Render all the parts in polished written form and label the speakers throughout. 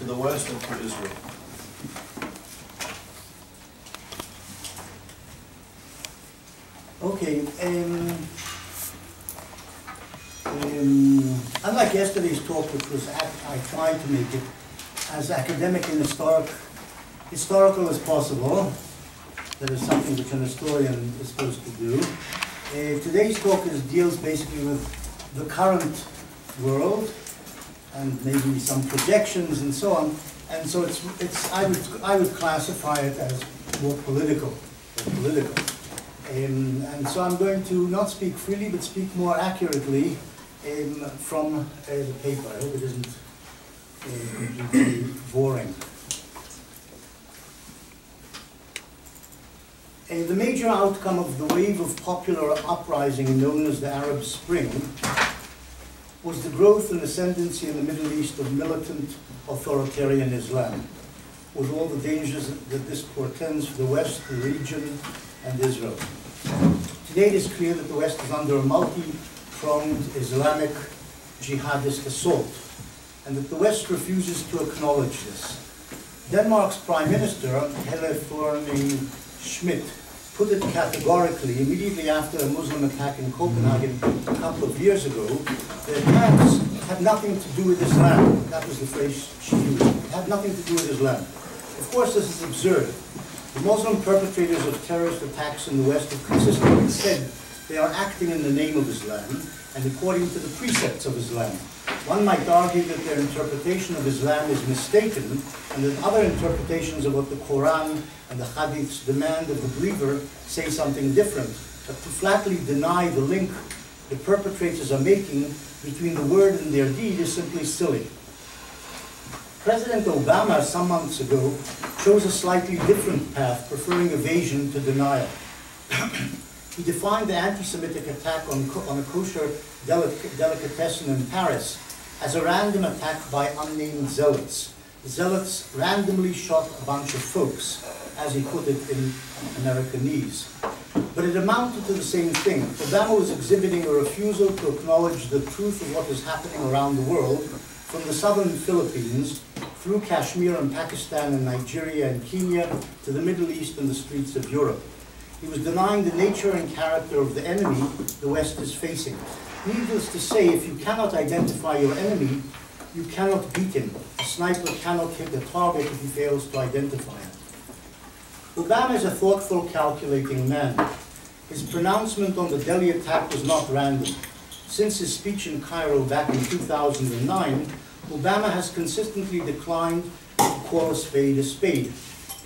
Speaker 1: to the West and to Israel.
Speaker 2: Okay. Unlike yesterday's talk, which was I tried to make it as academic and historical as possible. That is something which an historian is supposed to do. Today's talk deals basically with the current world and maybe some projections and so on. And so I would classify it as more political. And so I'm going to not speak freely, but speak more accurately from the paper. I hope it isn't completely boring. The major outcome of the wave of popular uprising known as the Arab Spring was the growth and ascendancy in the Middle East of militant authoritarian Islam, with all the dangers that this portends for the West, the region, and Israel. Today it is clear that the West is under a multi-pronged Islamic jihadist assault, and that the West refuses to acknowledge this. Denmark's Prime Minister, Helle Thorning-Schmidt, put it categorically immediately after a Muslim attack in Copenhagen a couple of years ago. The attacks had nothing to do with Islam. That was the phrase she used. It had nothing to do with Islam. Of course, this is absurd. The Muslim perpetrators of terrorist attacks in the West have consistently said they are acting in the name of Islam and according to the precepts of Islam. One might argue that their interpretation of Islam is mistaken and that other interpretations of what the Quran and the Hadiths demand of the believer say something different, but to flatly deny the link the perpetrators are making between the word and their deed is simply silly. President Obama, some months ago, chose a slightly different path, preferring evasion to denial. He defined the anti-Semitic attack on a kosher delicatessen in Paris as a random attack by unnamed zealots. Zealots randomly shot a bunch of folks, as he put it in Americanese. But it amounted to the same thing. Obama was exhibiting a refusal to acknowledge the truth of what is happening around the world, from the southern Philippines, through Kashmir and Pakistan and Nigeria and Kenya, to the Middle East and the streets of Europe. He was denying the nature and character of the enemy the West is facing. Needless to say, if you cannot identify your enemy, you cannot beat him. A sniper cannot hit a target if he fails to identify it. Obama is a thoughtful, calculating man. His pronouncement on the Delhi attack was not random. Since his speech in Cairo back in 2009, Obama has consistently declined to call a spade a spade.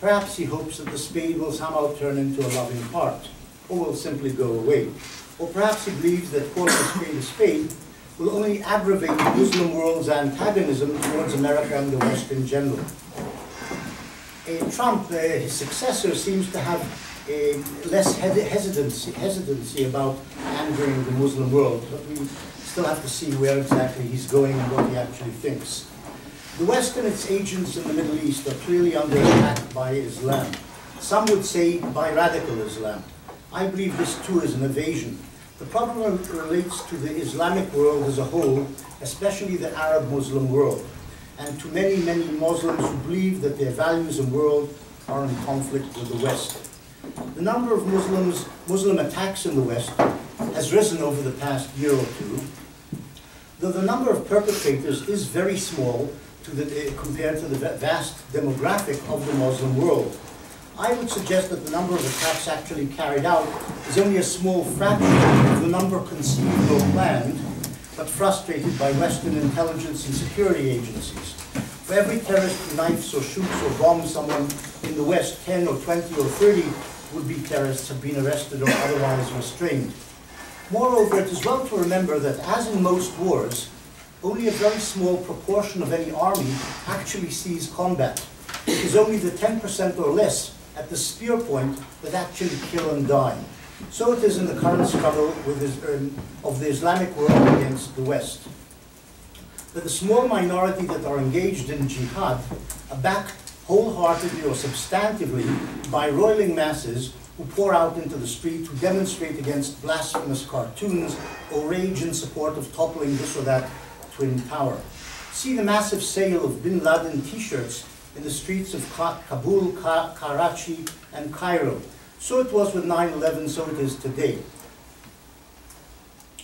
Speaker 2: Perhaps he hopes that the spade will somehow turn into a loving heart, or will simply go away. Or perhaps he believes that calling a spade will only aggravate the Muslim world's antagonism towards America and the West in general. Trump, his successor, seems to have less hesitancy about angering the Muslim world, but we still have to see where exactly he's going and what he actually thinks. The West and its agents in the Middle East are clearly under attack by Islam. Some would say by radical Islam. I believe this too is an evasion. The problem relates to the Islamic world as a whole, especially the Arab Muslim world, and to many, many Muslims who believe that their values and world are in conflict with the West. The number of Muslim attacks in the West has risen over the past year or two, though the number of perpetrators is very small compared to the vast demographic of the Muslim world. I would suggest that the number of attacks actually carried out is only a small fraction of the number conceived or planned, but frustrated by Western intelligence and security agencies. For every terrorist who knifes or shoots or bombs someone in the West, 10 or 20 or 30 would-be terrorists have been arrested or otherwise restrained. Moreover, it is well to remember that, as in most wars, only a very small proportion of any army actually sees combat. It is only the 10% or less at the spear point that actually kill and die. So it is in the current struggle of the Islamic world against the West. But the small minority that are engaged in jihad are backed wholeheartedly or substantively by roiling masses who pour out into the street, who demonstrate against blasphemous cartoons or rage in support of toppling this or that twin power. See the massive sale of Bin Laden t-shirts in the streets of Kabul, Karachi, and Cairo. So it was with 9/11, so it is today.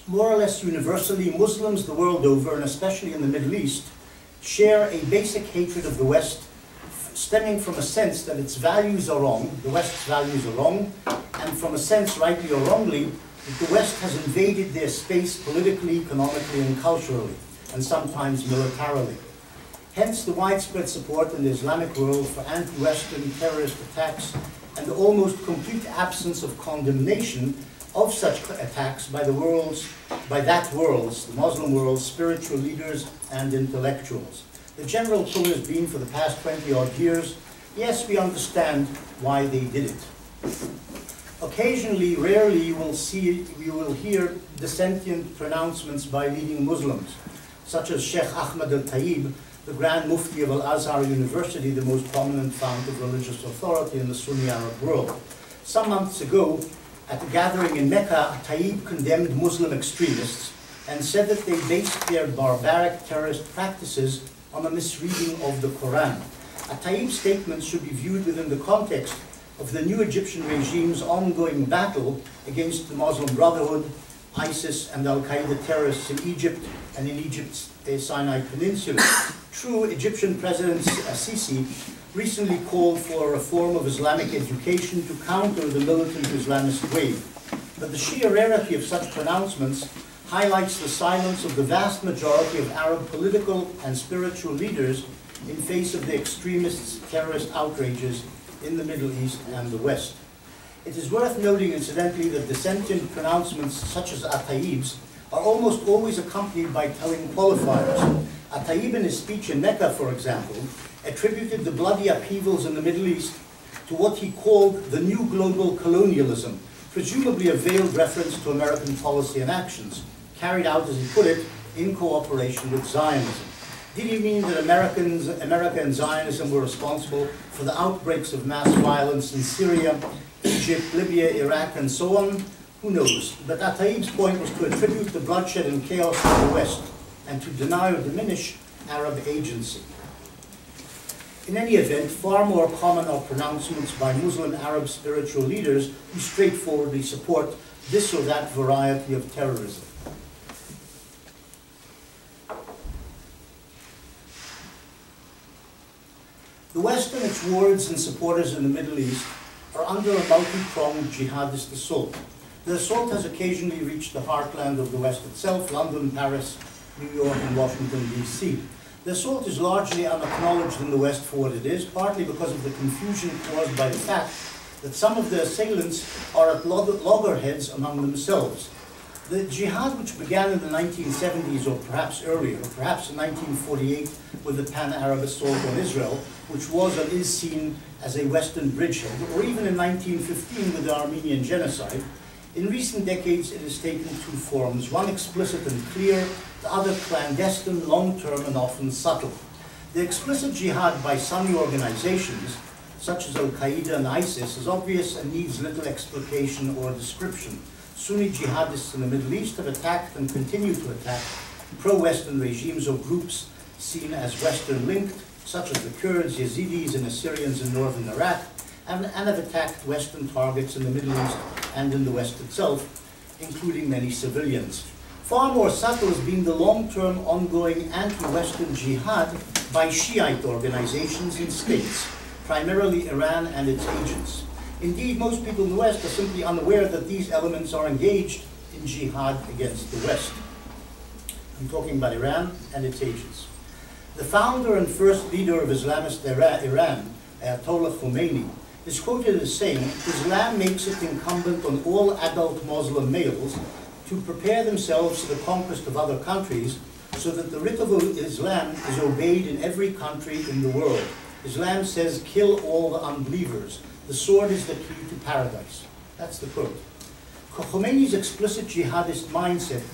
Speaker 2: More or less universally, Muslims the world over, and especially in the Middle East, share a basic hatred of the West, stemming from a sense that its values are wrong, the West's values are wrong, and from a sense, rightly or wrongly, that the West has invaded their space politically, economically, and culturally, and sometimes militarily. Hence the widespread support in the Islamic world for anti-Western terrorist attacks and the almost complete absence of condemnation of such attacks by the world's, the Muslim world's spiritual leaders and intellectuals. The general tone has been for the past 20-odd years, yes, we understand why they did it. Occasionally, rarely, you will hear dissentient pronouncements by leading Muslims, such as Sheikh Ahmad al-Tayyib, the Grand Mufti of Al-Azhar University, the most prominent fount of religious authority in the Sunni Arab world. Some months ago, at a gathering in Mecca, Tayyib condemned Muslim extremists and said that they based their barbaric terrorist practices on a misreading of the Quran. Tayyib's statement should be viewed within the context of the new Egyptian regime's ongoing battle against the Muslim Brotherhood, ISIS, and Al-Qaeda terrorists in Egypt and in Egypt's Sinai Peninsula. True, Egyptian President Sisi recently called for a reform of Islamic education to counter the militant Islamist wave. But the sheer rarity of such pronouncements highlights the silence of the vast majority of Arab political and spiritual leaders in face of the extremists' terrorist outrages in the Middle East and the West. It is worth noting, incidentally, that dissentient pronouncements such as Tayyib's are almost always accompanied by telling qualifiers. Tayyib, in his speech in Mecca, for example, attributed the bloody upheavals in the Middle East to what he called the new global colonialism, presumably a veiled reference to American policy and actions, carried out, as he put it, in cooperation with Zionism. Did he mean that America and Zionism were responsible for the outbreaks of mass violence in Syria, Egypt, Libya, Iraq, and so on? Who knows? But Tayyib's point was to attribute the bloodshed and chaos to the West and to deny or diminish Arab agency. In any event, far more common are pronouncements by Muslim Arab spiritual leaders who straightforwardly support this or that variety of terrorism. The West and its wards and supporters in the Middle East are under a multi-pronged jihadist assault. The assault has occasionally reached the heartland of the West itself, London, Paris, New York, and Washington, D.C. The assault is largely unacknowledged in the West for what it is, partly because of the confusion caused by the fact that some of the assailants are at loggerheads among themselves. The jihad, which began in the 1970s or perhaps earlier, or perhaps in 1948 with the Pan-Arab assault on Israel, which was and is seen as a Western bridgehead, or even in 1915 with the Armenian genocide, in recent decades it has taken two forms, one explicit and clear, the other clandestine, long-term, and often subtle. The explicit jihad by Sunni organizations, such as Al-Qaeda and ISIS, is obvious and needs little explication or description. Sunni jihadists in the Middle East have attacked and continue to attack pro-Western regimes or groups seen as Western-linked, such as the Kurds, Yazidis, and Assyrians in northern Iraq, and have attacked Western targets in the Middle East and in the West itself, including many civilians. Far more subtle has been the long-term ongoing anti-Western jihad by Shiite organizations and states, primarily Iran and its agents. Indeed, most people in the West are simply unaware that these elements are engaged in jihad against the West. I'm talking about Iran and its agents. The founder and first leader of Islamist Iran, Ayatollah Khomeini, is quoted as saying, "Islam makes it incumbent on all adult Muslim males to prepare themselves for the conquest of other countries so that the writ of Islam is obeyed in every country in the world. Islam says, kill all the unbelievers. The sword is the key to paradise." That's the quote. Khomeini's explicit jihadist mindset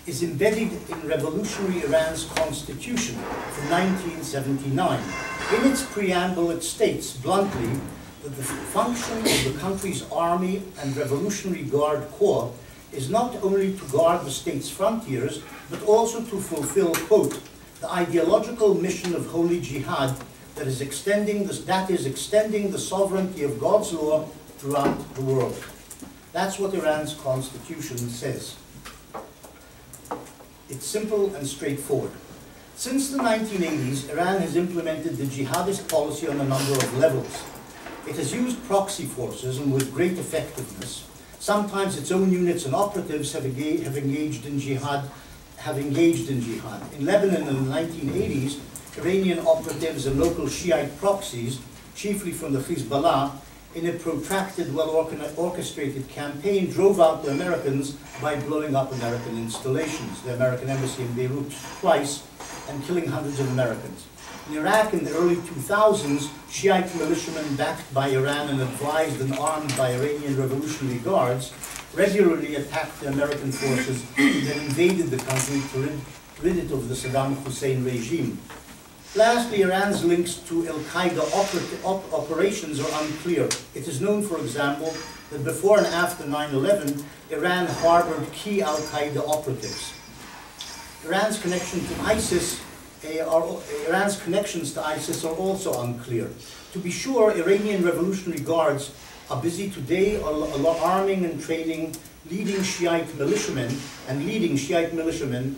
Speaker 2: is embedded in revolutionary Iran's constitution from 1979. In its preamble, it states bluntly that the function of the country's army and Revolutionary Guard Corps is not only to guard the state's frontiers, but also to fulfill, quote, the ideological mission of holy jihad that is extending the sovereignty of God's law throughout the world. That's what Iran's constitution says. It's simple and straightforward. Since the 1980s, Iran has implemented the jihadist policy on a number of levels. It has used proxy forces and with great effectiveness. Sometimes its own units and operatives have engaged in jihad. In Lebanon in the 1980s, Iranian operatives and local Shiite proxies, chiefly from the Hezbollah, in a protracted, well-orchestrated campaign, drove out the Americans by blowing up American installations, the American embassy in Beirut twice, and killing hundreds of Americans. In Iraq in the early 2000s, Shiite militiamen backed by Iran and advised and armed by Iranian Revolutionary Guards regularly attacked the American forces that invaded the country to rid it of the Saddam Hussein regime. Lastly, Iran's links to Al-Qaeda operations are unclear. It is known, for example, that before and after 9/11, Iran harbored key Al-Qaeda operatives. Iran's connections to ISIS are also unclear. To be sure, Iranian Revolutionary Guards are busy today arming and training leading Shiite militiamen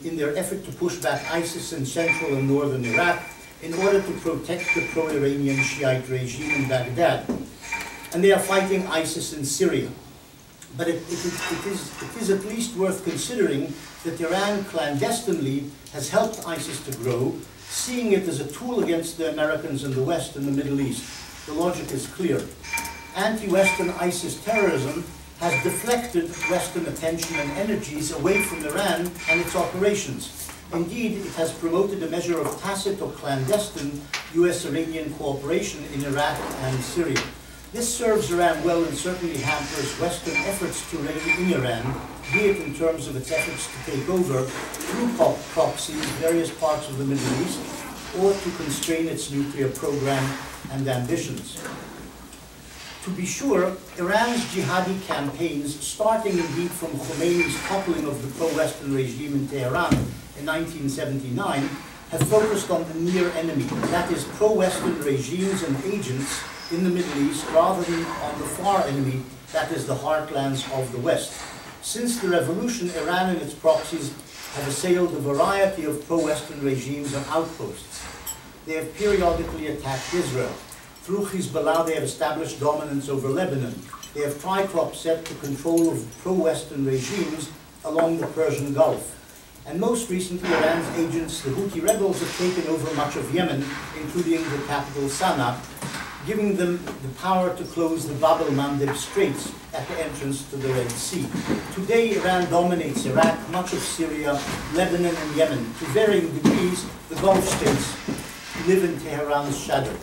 Speaker 2: in their effort to push back ISIS in central and northern Iraq in order to protect the pro-Iranian Shiite regime in Baghdad. And they are fighting ISIS in Syria. But it is at least worth considering that Iran clandestinely has helped ISIS to grow, seeing it as a tool against the Americans and the West in the Middle East. The logic is clear. Anti-Western ISIS terrorism has deflected Western attention and energies away from Iran and its operations. Indeed, it has promoted a measure of tacit or clandestine US-Iranian cooperation in Iraq and Syria. This serves Iran well and certainly hampers Western efforts to rein in Iran, be it in terms of its efforts to take over through proxies various parts of the Middle East, or to constrain its nuclear program and ambitions. To be sure, Iran's jihadi campaigns, starting indeed from Khomeini's toppling of the pro-Western regime in Tehran in 1979, have focused on the near enemy, that is, pro-Western regimes and agents in the Middle East, rather than on the far enemy, that is, the heartlands of the West. Since the revolution, Iran and its proxies have assailed a variety of pro-Western regimes and outposts. They have periodically attacked Israel. Through Hezbollah, they have established dominance over Lebanon. They have tried to upset the control of pro-Western regimes along the Persian Gulf. And most recently, Iran's agents, the Houthi rebels, have taken over much of Yemen, including the capital Sana'a, giving them the power to close the Bab el-Mandeb Straits at the entrance to the Red Sea. Today, Iran dominates Iraq, much of Syria, Lebanon, and Yemen. To varying degrees, the Gulf states live in Tehran's shadow.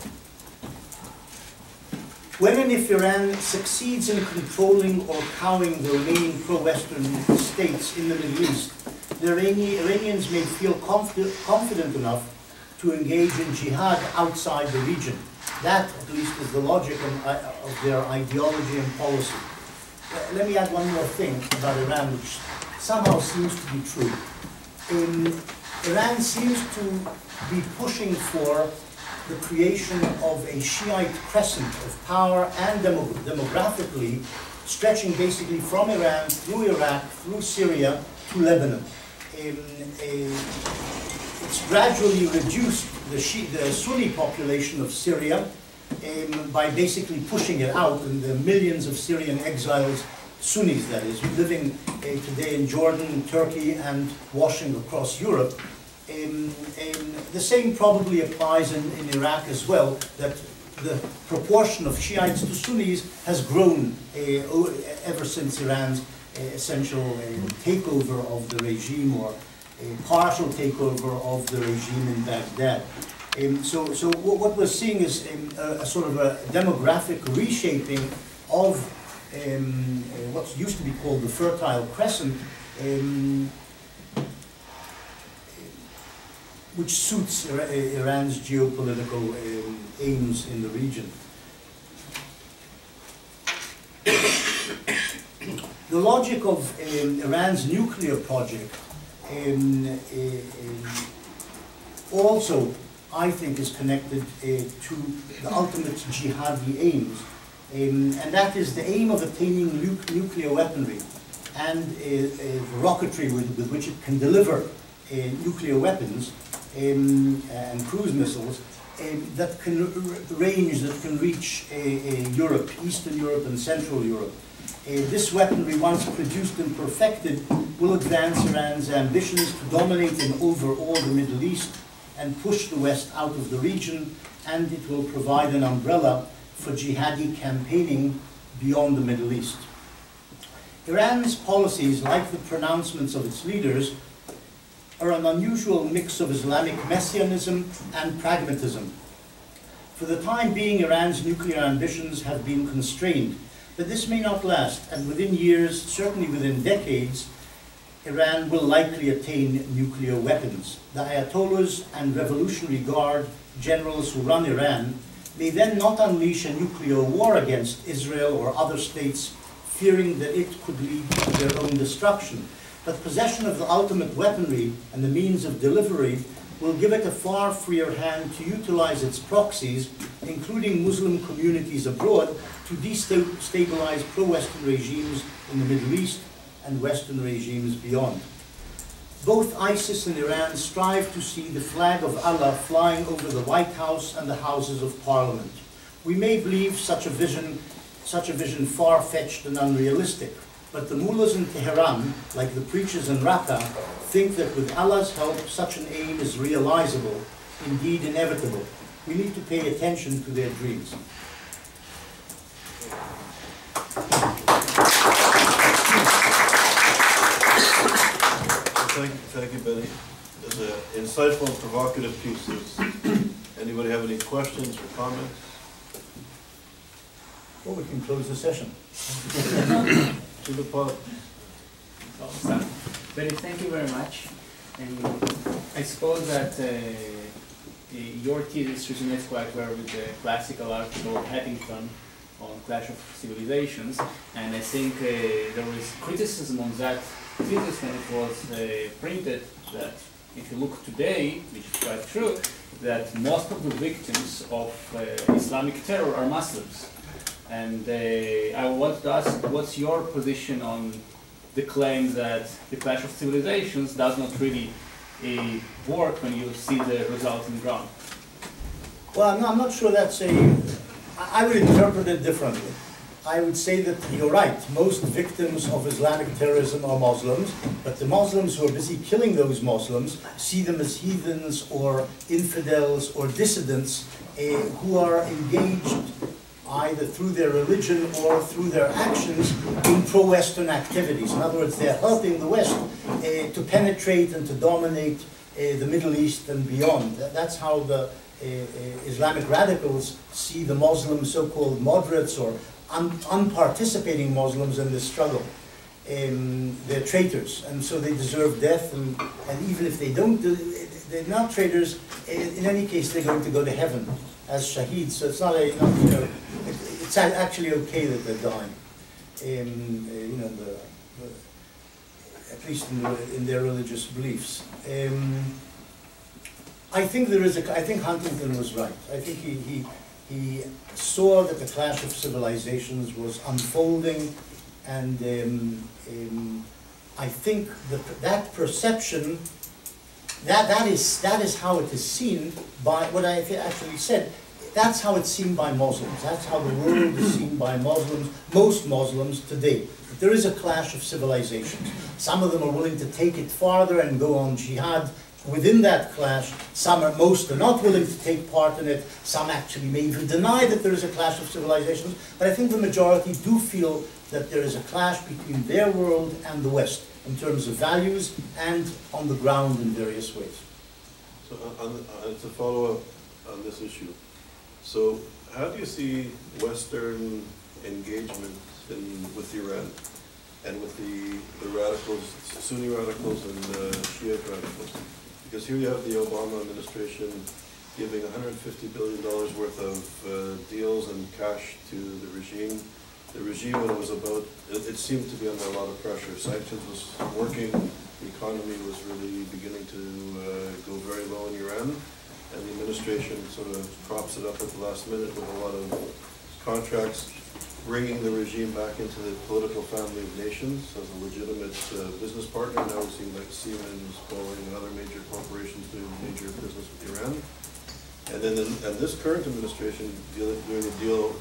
Speaker 2: When and if Iran succeeds in controlling or cowing the remaining pro-Western states in the Middle East, the Iranians may feel confident enough to engage in jihad outside the region. That, at least, is the logic of their ideology and policy. Let me add one more thing about Iran, which somehow seems to be true. Iran seems to be pushing for the creation of a Shiite crescent of power and demographically stretching basically from Iran through Iraq, through Syria to Lebanon. It's gradually reduced the Sunni population of Syria by basically pushing it out, and the millions of Syrian exiles, Sunnis that is, living today in Jordan, Turkey, and washing across Europe. The same probably applies in Iraq as well, that the proportion of Shiites to Sunnis has grown ever since Iran's essential takeover of the regime, or a partial takeover of the regime in Baghdad. So what we're seeing is a sort of a demographic reshaping of what used to be called the Fertile Crescent, which suits Iran's geopolitical aims in the region. The logic of Iran's nuclear project also, I think, is connected to the ultimate jihadi aims. And that is the aim of attaining nuclear weaponry and rocketry with which it can deliver nuclear weapons and cruise missiles that can range, that can reach Europe, Eastern Europe and Central Europe. This weaponry, once produced and perfected, will advance Iran's ambitions to dominate and overawe the Middle East and push the West out of the region, and it will provide an umbrella for jihadi campaigning beyond the Middle East. Iran's policies, like the pronouncements of its leaders, are an unusual mix of Islamic messianism and pragmatism. For the time being, Iran's nuclear ambitions have been constrained, but this may not last, and within years, certainly within decades, Iran will likely attain nuclear weapons. The Ayatollahs and Revolutionary Guard generals who run Iran may then not unleash a nuclear war against Israel or other states, fearing that it could lead to their own destruction. But possession of the ultimate weaponry and the means of delivery will give it a far freer hand to utilize its proxies, including Muslim communities abroad, to destabilize pro-Western regimes in the Middle East and Western regimes beyond. Both ISIS and Iran strive to see the flag of Allah flying over the White House and the Houses of Parliament. We may believe such a vision far-fetched and unrealistic, but the mullahs in Tehran, like the preachers in Raqqa, think that with Allah's help such an aim is realizable, indeed inevitable. We need to pay attention to their dreams.
Speaker 1: Thank you, Benny. It was an insightful and provocative piece. Does anybody have any questions or comments?
Speaker 2: Well, we can close the session.
Speaker 1: To the pod.
Speaker 3: Benny, thank you very much. And I suppose that your thesis resonates quite well with the classical article of Hattington on Clash of Civilizations, and I think there was criticism on that thesis when it was printed, that if you look today, which is quite true, that most of the victims of Islamic terror are Muslims. And I wanted to ask, what's your position on the claim that the Clash of Civilizations does not really work when you see the results on the ground?
Speaker 2: Well, no, I'm not sure that's I would interpret it differently. I would say that you're right, most victims of Islamic terrorism are Muslims, but the Muslims who are busy killing those Muslims see them as heathens or infidels or dissidents who are engaged either through their religion or through their actions in pro-Western activities. In other words, they're helping the West to penetrate and to dominate the Middle East and beyond. That's how the Islamic radicals see the Muslim so-called moderates or unparticipating Muslims in this struggle. They're traitors, and so they deserve death, and even if they don't, they're not traitors, in any case they're going to go to heaven as shaheeds, so it's not a, it's actually okay that they're dying, at least in their religious beliefs. I think I think Huntington was right. I think he saw that the Clash of Civilizations was unfolding, and I think that perception, that is how it is seen by what I actually said. That's how it's seen by Muslims. That's how the world is seen by Muslims, most Muslims today. There is a clash of civilizations. Some of them are willing to take it farther and go on jihad within that clash. Most are not willing to take part in it. Some actually may even deny that there is a clash of civilizations. But I think the majority do feel that there is a clash between their world and the West in terms of values and on the ground in various ways.
Speaker 1: So to follow up on this issue, so how do you see Western engagement with Iran and with the radicals, Sunni radicals and Shiite radicals? Because here you have the Obama administration giving $150 billion worth of deals and cash to the regime. The regime, when it was about, it seemed to be under a lot of pressure. Sanctions was working, the economy was really beginning to go very low in Iran, and the administration sort of props it up at the last minute with a lot of contracts, bringing the regime back into the political family of nations as a legitimate business partner. Now we see like Siemens, Boeing, and other major corporations doing major business with Iran. And then this current administration doing a deal,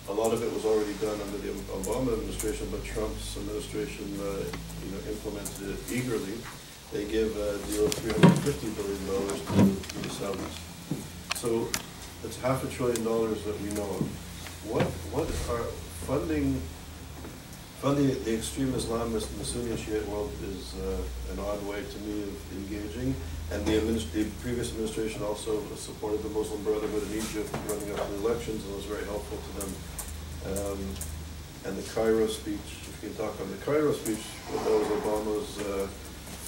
Speaker 1: a lot of it was already done under the Obama administration, but Trump's administration implemented it eagerly. They give a deal of $350 billion to the Saudis. So it's $500 billion that we know of. What are funding the extreme Islamist and the Sunni and Shiite world is an odd way to me of engaging. And the previous administration also supported the Muslim Brotherhood in Egypt running up to the elections, and was very helpful to them. And the Cairo speech, if you can talk on the Cairo speech, that was Obama's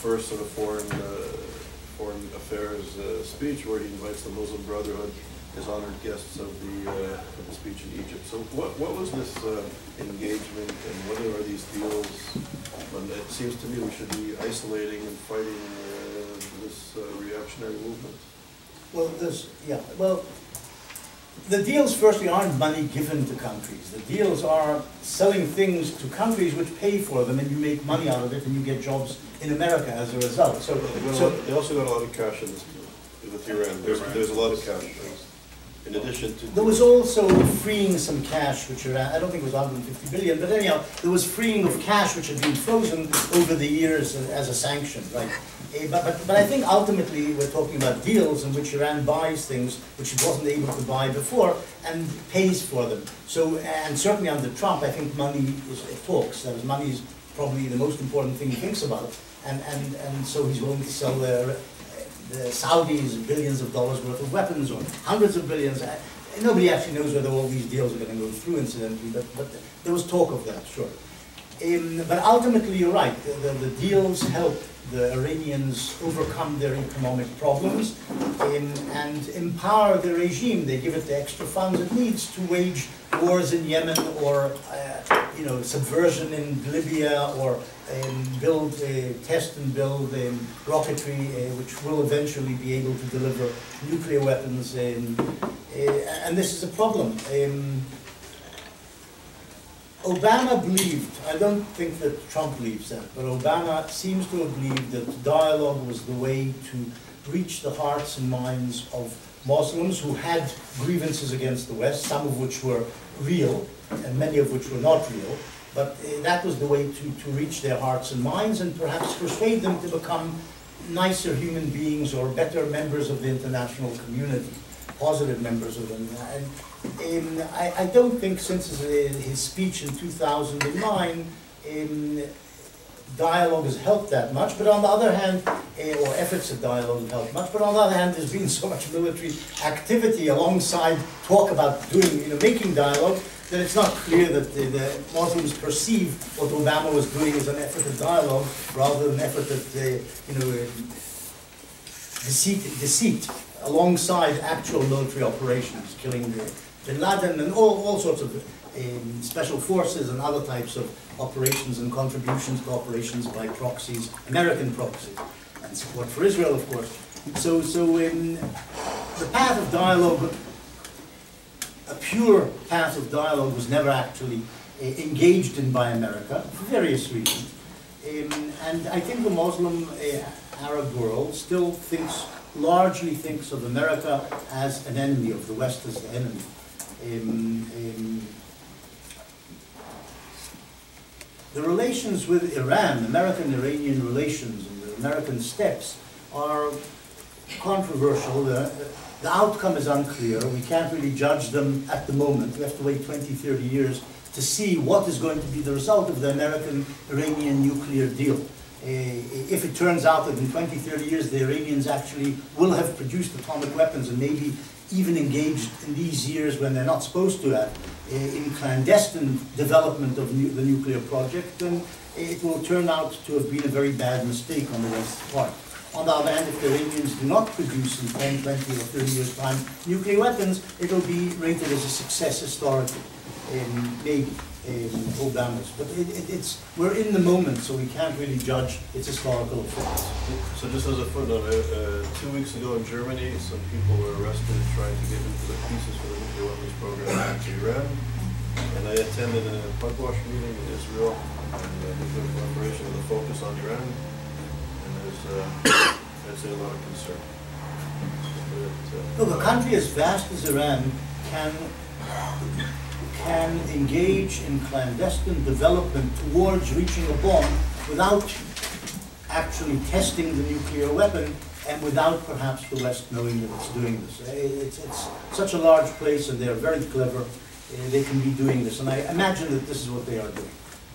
Speaker 1: first sort of foreign affairs speech, where he invites the Muslim Brotherhood as honored guests of the speech in Egypt. So what was this engagement, and what are these deals? And it seems to me we should be isolating and fighting this reactionary movement.
Speaker 2: Well, the deals firstly aren't money given to countries. The deals are selling things to countries which pay for them, and you make money out of it, and you get jobs in America as a result. So
Speaker 1: they also got a lot of cash in this deal with Iran. There's a lot of cash. In addition to...
Speaker 2: There was also freeing some cash, which Iran, I don't think it was 150 billion, but anyhow, there was freeing of cash which had been frozen over the years as a sanction, right? But I think ultimately we're talking about deals in which Iran buys things which it wasn't able to buy before and pays for them. So, and certainly under Trump, I think money talks. That is, money is probably the most important thing he thinks about. And so he's willing to sell the Saudis billions of dollars worth of weapons, or hundreds of billions. Nobody actually knows whether all these deals are going to go through, incidentally, but there was talk of that, sure. But ultimately, you're right, the deals help the Iranians overcome their economic problems and empower the regime. They give it the extra funds it needs to wage wars in Yemen, or subversion in Libya, or test and build rocketry, which will eventually be able to deliver nuclear weapons. And this is a problem. Obama believed, I don't think that Trump believes that, but Obama seems to have believed that dialogue was the way to reach the hearts and minds of Muslims who had grievances against the West, some of which were real and many of which were not real. But that was the way to reach their hearts and minds, and perhaps persuade them to become nicer human beings or better members of the international community, positive members of them. And I don't think since his speech in 2009, dialogue has helped that much. But on the other hand, or efforts at dialogue have helped much. But on the other hand, there's been so much military activity alongside talk about making dialogue, that it's not clear that the Muslims perceive what Obama was doing as an effort at dialogue rather than an effort at deceit alongside actual military operations, killing bin Laden and all sorts of special forces and other types of operations and contributions to operations by proxies, American proxies, and support for Israel, of course. So the path of dialogue, a pure path of dialogue, was never actually engaged in by America for various reasons. And I think the Muslim Arab world still largely thinks of America as an enemy, of the West as the enemy. The relations with Iran, American-Iranian relations, and the American steps are controversial. The outcome is unclear. We can't really judge them at the moment. We have to wait 20, 30 years to see what is going to be the result of the American-Iranian nuclear deal. If it turns out that in 20, 30 years the Iranians actually will have produced atomic weapons, and maybe even engaged in these years when they're not supposed to have, in clandestine development of the nuclear project, then it will turn out to have been a very bad mistake on the West's part. On the other hand, if the Iranians do not produce in 10, 20 or 30 years' time nuclear weapons, it will be rated as a success historically. maybe Obama's. But we're in the moment, so we can't really judge its historical effects.
Speaker 1: So just as a footnote, 2 weeks ago in Germany, some people were arrested trying to get into the pieces for the nuclear weapons program to Iran. And I attended a Pugwash meeting in Israel, and nuclear proliferation with a focus on Iran. And there's I'd say a lot of concern.
Speaker 2: Look, a country as vast as Iran can engage in clandestine development towards reaching a bomb without actually testing the nuclear weapon and without perhaps the West knowing that it's doing this. It's such a large place and they're very clever. They can be doing this, and I imagine that this is what they are doing.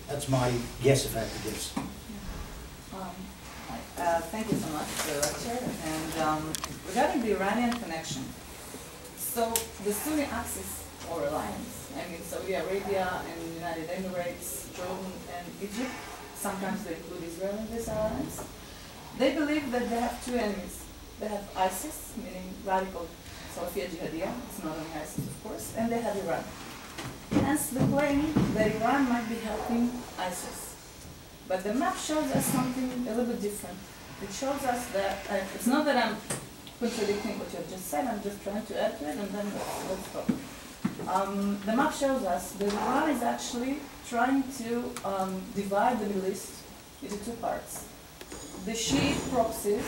Speaker 2: That's my guess, if I had to guess.
Speaker 4: Thank you so much for the lecture. And regarding the Iranian connection, so the Sunni Axis or alliance, I mean Saudi Arabia and United Emirates, Jordan and Egypt, sometimes they include Israel in this alliance, they believe that they have two enemies. They have ISIS, meaning radical Salafiyya Jihadiyya, it's not only ISIS of course, and they have Iran. Hence the claim that Iran might be helping ISIS. But the map shows us something a little bit different. It shows us that, it's not that I'm contradicting what you have just said, I'm just trying to add to it and then let's stop. The map shows us that Iran is actually trying to divide the Middle East into two parts. The Shiite proxies,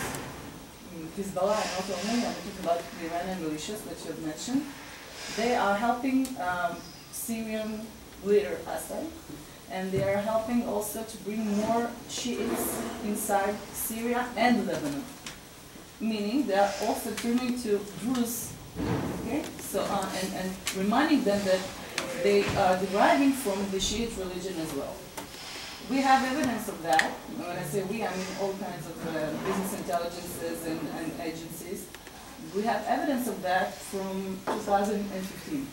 Speaker 4: Hezbollah and not only, I'm talking about the Iranian militias that you have mentioned, they are helping Syrian leader Assad, and they are helping also to bring more Shiites inside Syria and Lebanon. Meaning they are also turning to Druze, okay? So, and reminding them that they are deriving from the Shiite religion as well. We have evidence of that. When I say we, I mean all kinds of business intelligences and agencies. We have evidence of that from 2015.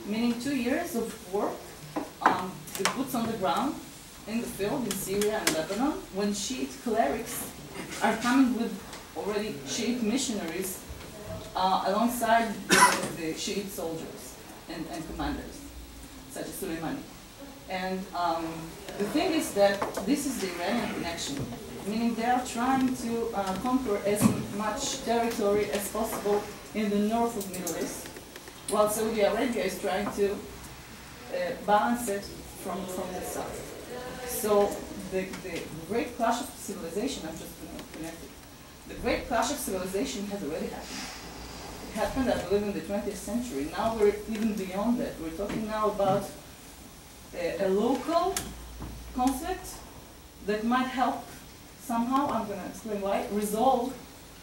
Speaker 4: Meaning 2 years of work, the boots on the ground in the field in Syria and Lebanon, when Shiite clerics are coming with already Shiite missionaries alongside the Shiite soldiers and commanders, such as Soleimani. And the thing is that this is the Iranian connection, meaning they are trying to conquer as much territory as possible in the north of Middle East, while Saudi Arabia is trying to balance it from the south. So the great clash of civilization, I'm just connected. The great clash of civilization has already happened. It happened, I believe, in the 20th century. Now we're even beyond that. We're talking now about a local conflict that might help somehow, I'm going to explain why, resolve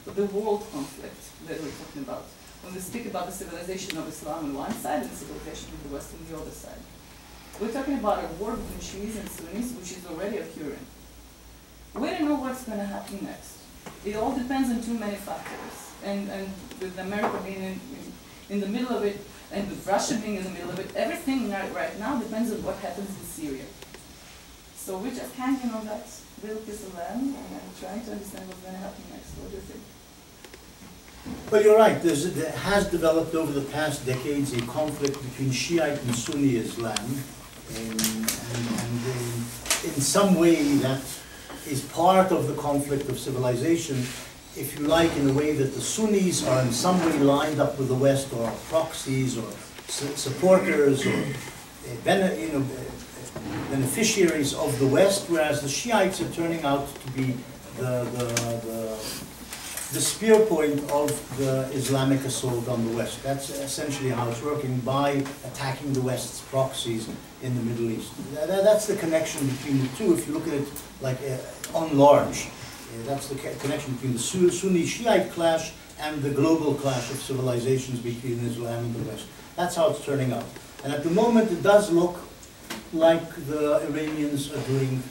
Speaker 4: the world conflict that we're talking about. When we speak about the civilization of Islam on one side and the civilization of the West on the other side. We're talking about a war between Shiites and Sunnis, which is already occurring. We don't know what's going to happen next. It all depends on too many factors. And with America being in the middle of it, and with Russia being in the middle of it, everything right now depends on what happens in Syria. So we're just hanging on that little piece of land and trying to understand what's going to happen next. What do you think?
Speaker 2: Well, you're right. There has developed over the past decades a conflict between Shiite and Sunni Islam. And in some way that is part of the conflict of civilization, if you like, in a way that the Sunnis are in some way lined up with the West, or are proxies, or supporters, or beneficiaries of the West, whereas the Shiites are turning out to be the spear point of the Islamic assault on the West. That's essentially how it's working, by attacking the West's proxies in the Middle East. That's the connection between the two, if you look at it like on large. That's the connection between the Sunni-Shiite clash and the global clash of civilizations between Islam and the West. That's how it's turning out. And at the moment, it does look like the Iranians are doing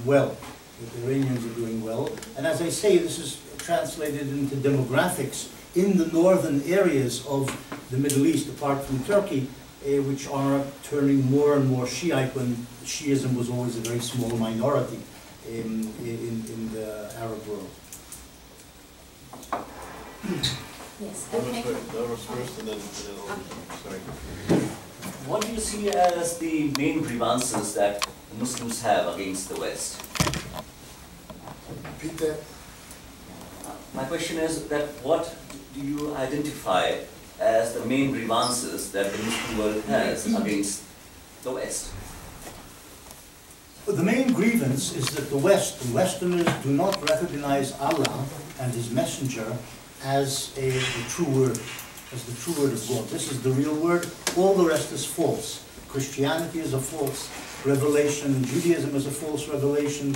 Speaker 2: well. The Iranians are doing well. And as I say, this is translated into demographics in the northern areas of the Middle East, apart from Turkey, which are turning more and more Shiite, when Shiism was always a very small minority in the Arab world.
Speaker 5: Yes, okay.
Speaker 1: That was first, and then sorry.
Speaker 5: what do you see as the main grievances that Muslims have against the West?
Speaker 6: Repeat that.
Speaker 5: My question is that what do you identify as the main grievances that the Muslim world has against the West?
Speaker 2: The main grievance is that the West and Westerners do not recognize Allah and His Messenger as the true word, as the true word of God. This is the real word. All the rest is false. Christianity is a false revelation. Judaism is a false revelation.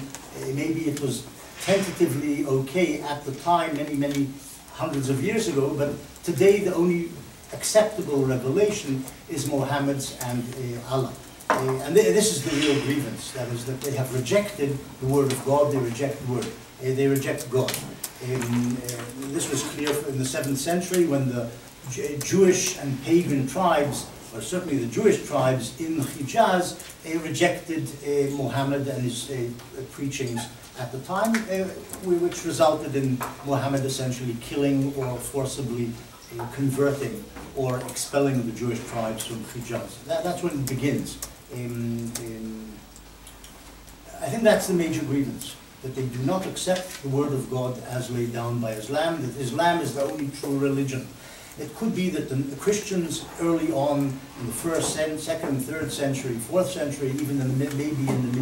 Speaker 2: Maybe it was tentatively okay at the time, many hundreds of years ago, but today the only acceptable revelation is Muhammad's and Allah. And this is the real grievance, that is that they have rejected the word of God, they reject the word, they reject God. This was clear in the 7th century when the Jewish and pagan tribes, or certainly the Jewish tribes in Hijaz, rejected Muhammad and his preachings at the time, which resulted in Muhammad essentially killing or forcibly converting or expelling the Jewish tribes from Hijaz. That's when it begins. I think that's the major grievance, that they do not accept the word of God as laid down by Islam, that Islam is the only true religion. It could be that the Christians early on in the 1st, 2nd, 3rd century, 4th century, even maybe in the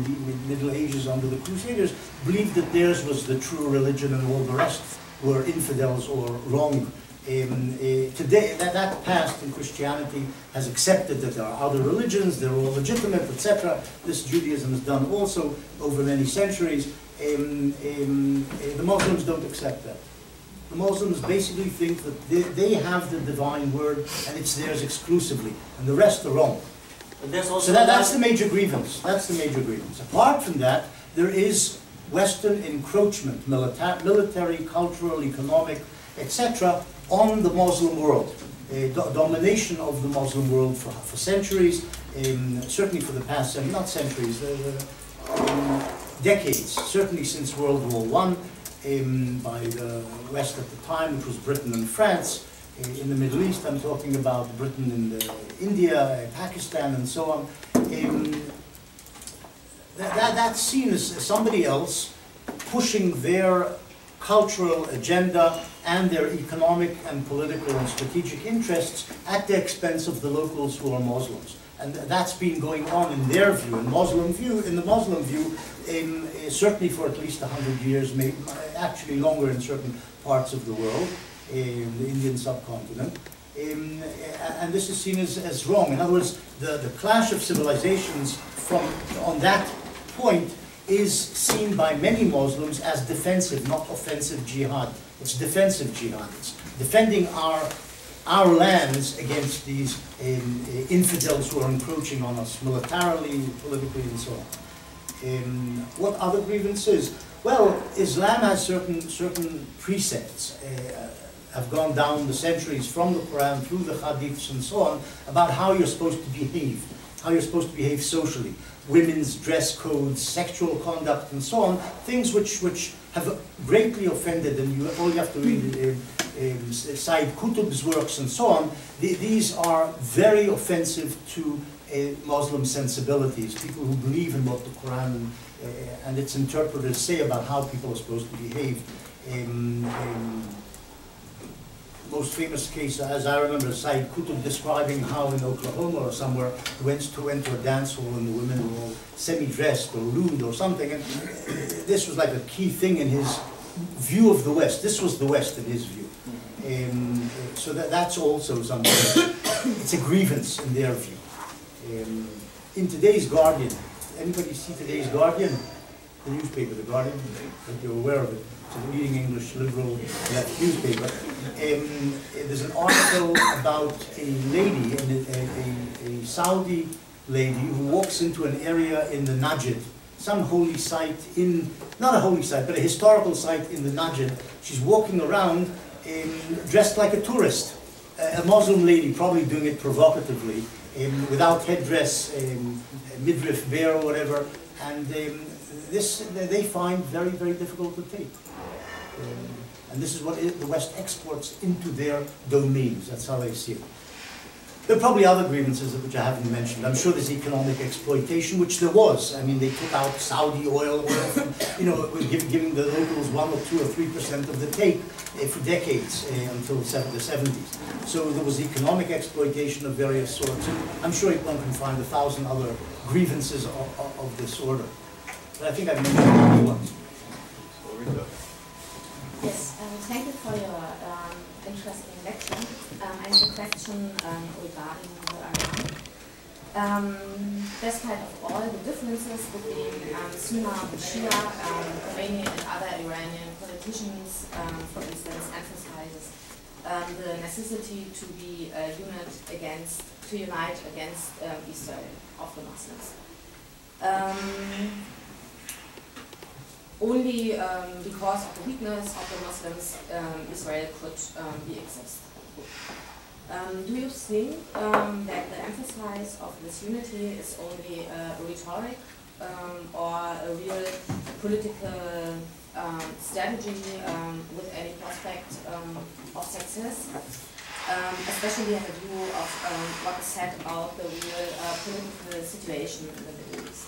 Speaker 2: Middle Ages under the Crusaders, believed that theirs was the true religion and all the rest were infidels or wrong. Today, that past in Christianity has accepted that there are other religions, they're all legitimate, etc. This Judaism has done also over many centuries. The Muslims don't accept that. The Muslims basically think that they have the divine word and it's theirs exclusively, and the rest are wrong.
Speaker 5: But there's also
Speaker 2: So that's the major grievance. That's the major grievance. Apart from that, there is Western encroachment, military, cultural, economic, etc., on the Muslim world. Domination of the Muslim world for centuries, certainly for the past, not centuries, decades, certainly since World War I, by the West at the time, which was Britain and France. In the Middle East, I'm talking about Britain and India, Pakistan, and so on. That's seen as somebody else pushing their cultural agenda and their economic and political and strategic interests at the expense of the locals who are Muslims. And that's been going on in their view, in the Muslim view, certainly for at least 100 years, maybe actually longer in certain parts of the world, in the Indian subcontinent. And this is seen as wrong. In other words, the clash of civilizations on that point is seen by many Muslims as defensive, not offensive jihad. It's defensive jihad. It's defending our lands against these infidels who are encroaching on us militarily, politically, and so on. What other grievances? Well, Islam has certain precepts, have gone down the centuries from the Quran through the Hadiths and so on, about how you're supposed to behave, socially. Women's dress codes, sexual conduct, and so on, things which have greatly offended, and all you have to read Sayyid Qutb's works and so on. These are very offensive to Muslim sensibilities, people who believe in what the Quran and its interpreters say about how people are supposed to behave. Most famous case, as I remember, Sayyid Qutb describing how in Oklahoma or somewhere he went to a dance hall and the women were all semi-dressed or lewd or something, and this was like a key thing in his view of the West. This was the West in his view. So that's also something, it's a grievance in their view. In today's Guardian, anybody see today's Guardian? The newspaper, The Guardian? I think you're aware of it. It's a leading English liberal newspaper. There's an article about a lady, a Saudi lady, who walks into an area in the Najd, some holy site not a holy site, but a historical site in the Najd. She's walking around dressed like a tourist, a Muslim lady, probably doing it provocatively, without headdress, midriff bare or whatever, and this they find very, very difficult to take. And this is what the West exports into their domains. That's how they see it. There are probably other grievances which I haven't mentioned. I'm sure there's economic exploitation, which there was. I mean, they took out Saudi oil, you know, giving the locals 1 or 2 or 3% of the take for decades until the 70s. So there was economic exploitation of various sorts. And I'm sure one can find 1,000 other grievances of this order. But I think I've mentioned the key ones.
Speaker 1: So Rita.
Speaker 6: Yes, thank you for your interesting lecture. I have a question regarding the Iran. Despite of all the differences between Sunni and Shia, many and other Iranian politicians, for instance, emphasizes the necessity to be unite against Israel of the Muslims. Only because of the weakness of the Muslims, Israel could exist. Do you think that the emphasis of this unity is only rhetoric or a real political strategy with any prospect of success? Especially in the view of what is said about the real political situation in the Middle East.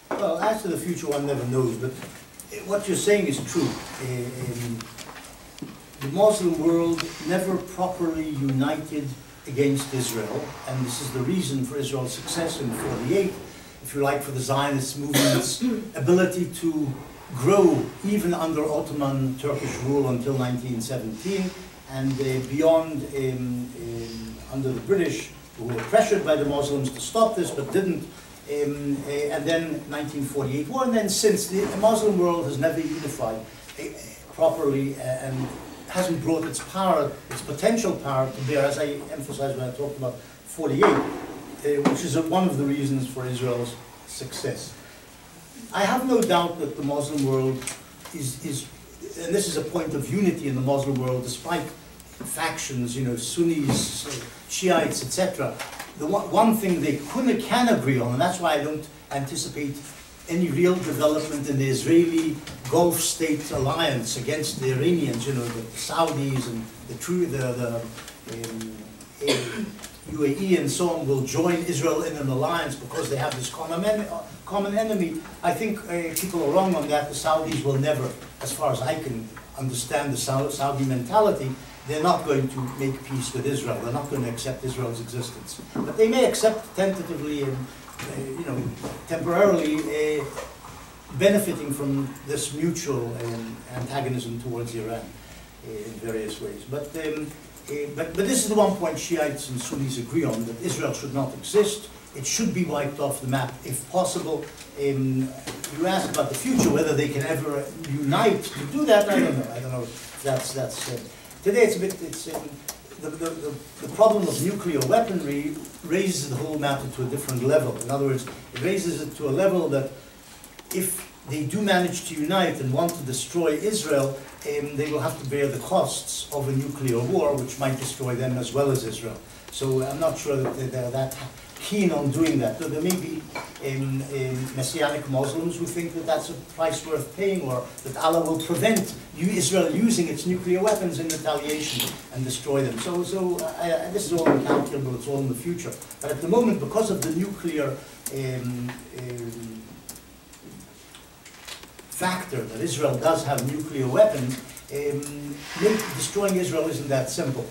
Speaker 2: Well, as to the future, one never knows, but what you're saying is true. The Muslim world never properly united against Israel, and this is the reason for Israel's success in '48, if you like, for the Zionist movement's ability to grow even under Ottoman Turkish rule until 1917, and beyond under the British, who were pressured by the Muslims to stop this but didn't. And then 1948 war, and then since the Muslim world has never unified properly and hasn't brought its power, its potential power to bear, as I emphasized when I talked about '48, which is one of the reasons for Israel's success. I have no doubt that the Muslim world is, and this is a point of unity in the Muslim world, despite factions, you know, Sunnis, Shiites, etc. The one thing they can agree on, and that's why I don't anticipate any real development in the Israeli Gulf state alliance against the Iranians, you know, the Saudis and the UAE and so on will join Israel in an alliance because they have this common enemy. I think people are wrong on that. The Saudis will never, as far as I can understand the Saudi mentality, they're not going to make peace with Israel. They're not going to accept Israel's existence. But they may accept tentatively and, you know, temporarily benefiting from this mutual antagonism towards Iran in various ways. But this is the one point Shiites and Sunnis agree on, that Israel should not exist. It should be wiped off the map if possible. You asked about the future, whether they can ever unite to do that. I don't know. I don't know if that's today it's a bit, the problem of nuclear weaponry raises the whole matter to a different level. In other words, it raises it to a level that if they do manage to unite and want to destroy Israel, they will have to bear the costs of a nuclear war, which might destroy them as well as Israel. So I'm not sure that they're that keen on doing that. Though there may be Messianic Muslims who think that that's a price worth paying, or that Allah will prevent Israel using its nuclear weapons in retaliation and destroy them. So this is all incalculable, it's all in the future. But at the moment, because of the nuclear factor that Israel does have nuclear weapons, destroying Israel isn't that simple.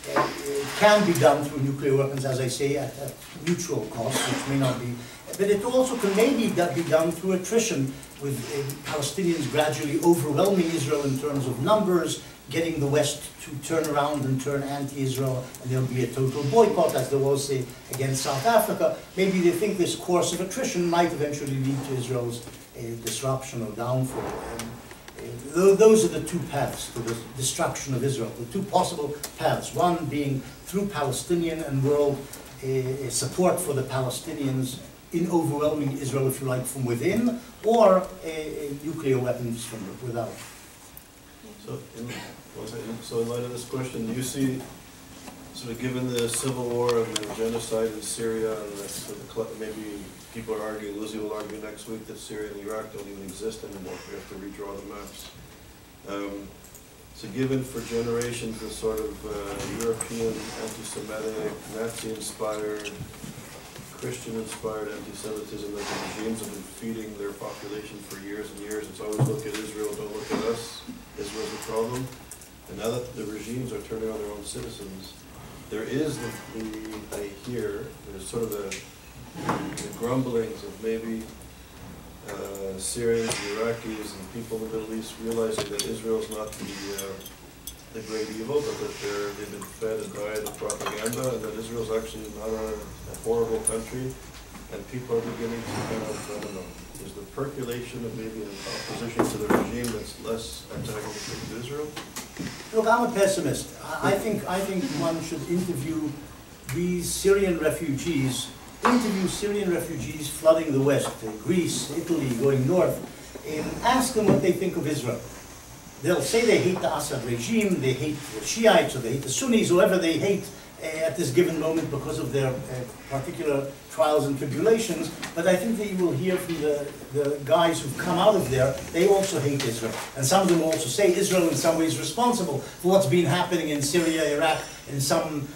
Speaker 2: It can be done through nuclear weapons, as I say, at mutual cost, which may not be. But it also can maybe be done through attrition, with Palestinians gradually overwhelming Israel in terms of numbers, getting the West to turn around and turn anti-Israel, and there'll be a total boycott, as there was, say, against South Africa. Maybe they think this course of attrition might eventually lead to Israel's disruption or downfall. Those are the two paths to the destruction of Israel, the two possible paths, one being through Palestinian and world support for the Palestinians in overwhelming Israel, if you like, from within, or nuclear weapons from without.
Speaker 1: So in light of this question, do you see, sort of given the civil war and the genocide in Syria, and maybe people are arguing, Lizzie will argue next week, that Syria and Iraq don't even exist anymore. We have to redraw the maps. to give in for generations this sort of European, anti-Semitic, Nazi-inspired, Christian-inspired anti-Semitism that the regimes have been feeding their population for years and years. It's always look at Israel, don't look at us. Israel's the problem. And now that the regimes are turning on their own citizens, there is I hear, there's sort of the grumblings of maybe Syrians, Iraqis, and people in the Middle East realizing that Israel's not the great evil, but that they've been fed a diet of propaganda, and that Israel's actually not a horrible country, and people are beginning to kind of, I don't know, there's the percolation of maybe an opposition to the regime that's less antagonistic to Israel.
Speaker 2: Look, I'm a pessimist. I think one should interview these Syrian refugees, flooding the West, Greece, Italy, going north, and ask them what they think of Israel. They'll say they hate the Assad regime, they hate the Shiites, or they hate the Sunnis, whoever they hate at this given moment because of their particular trials and tribulations. But I think that you will hear from the guys who've come out of there, they also hate Israel. And some of them also say Israel in some ways responsible for what's been happening in Syria, Iraq, in some,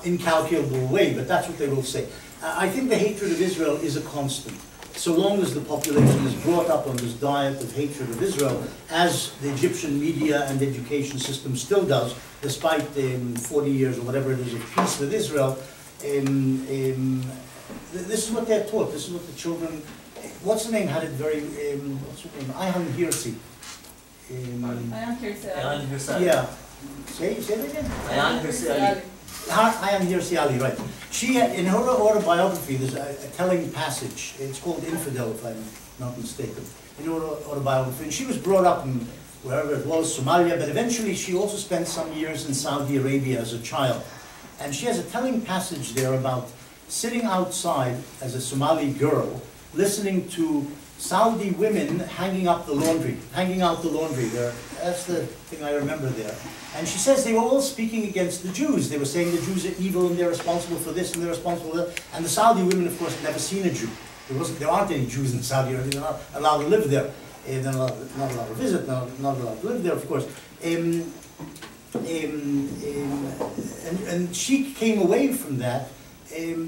Speaker 2: incalculable way, but that's what they will say. I think the hatred of Israel is a constant. So long as the population is brought up on this diet of hatred of Israel, as the Egyptian media and education system still does, despite 40 years or whatever it is of peace with Israel, this is what they're taught. This is what the children, what's the name, had it very, what's her name, Ayhan Hirsi.
Speaker 4: Ayhan Hirsi.
Speaker 2: Yeah. Say that again?
Speaker 5: Ayhan Hirsi.
Speaker 2: Ayhan Hirsi Ali, right. She, in her autobiography, there's a telling passage. It's called Infidel, if I'm not mistaken, in her autobiography. And she was brought up in wherever it was, Somalia, but eventually she also spent some years in Saudi Arabia as a child. And she has a telling passage there about sitting outside as a Somali girl, listening to Saudi women hanging out the laundry there. That's the thing I remember there. And she says they were all speaking against the Jews. They were saying the Jews are evil and they're responsible for this and they're responsible for that. And the Saudi women, of course, had never seen a Jew. There aren't any Jews in Saudi Arabia. They're not allowed to live there. They're not allowed to visit, not allowed to live there, of course. And she came away from that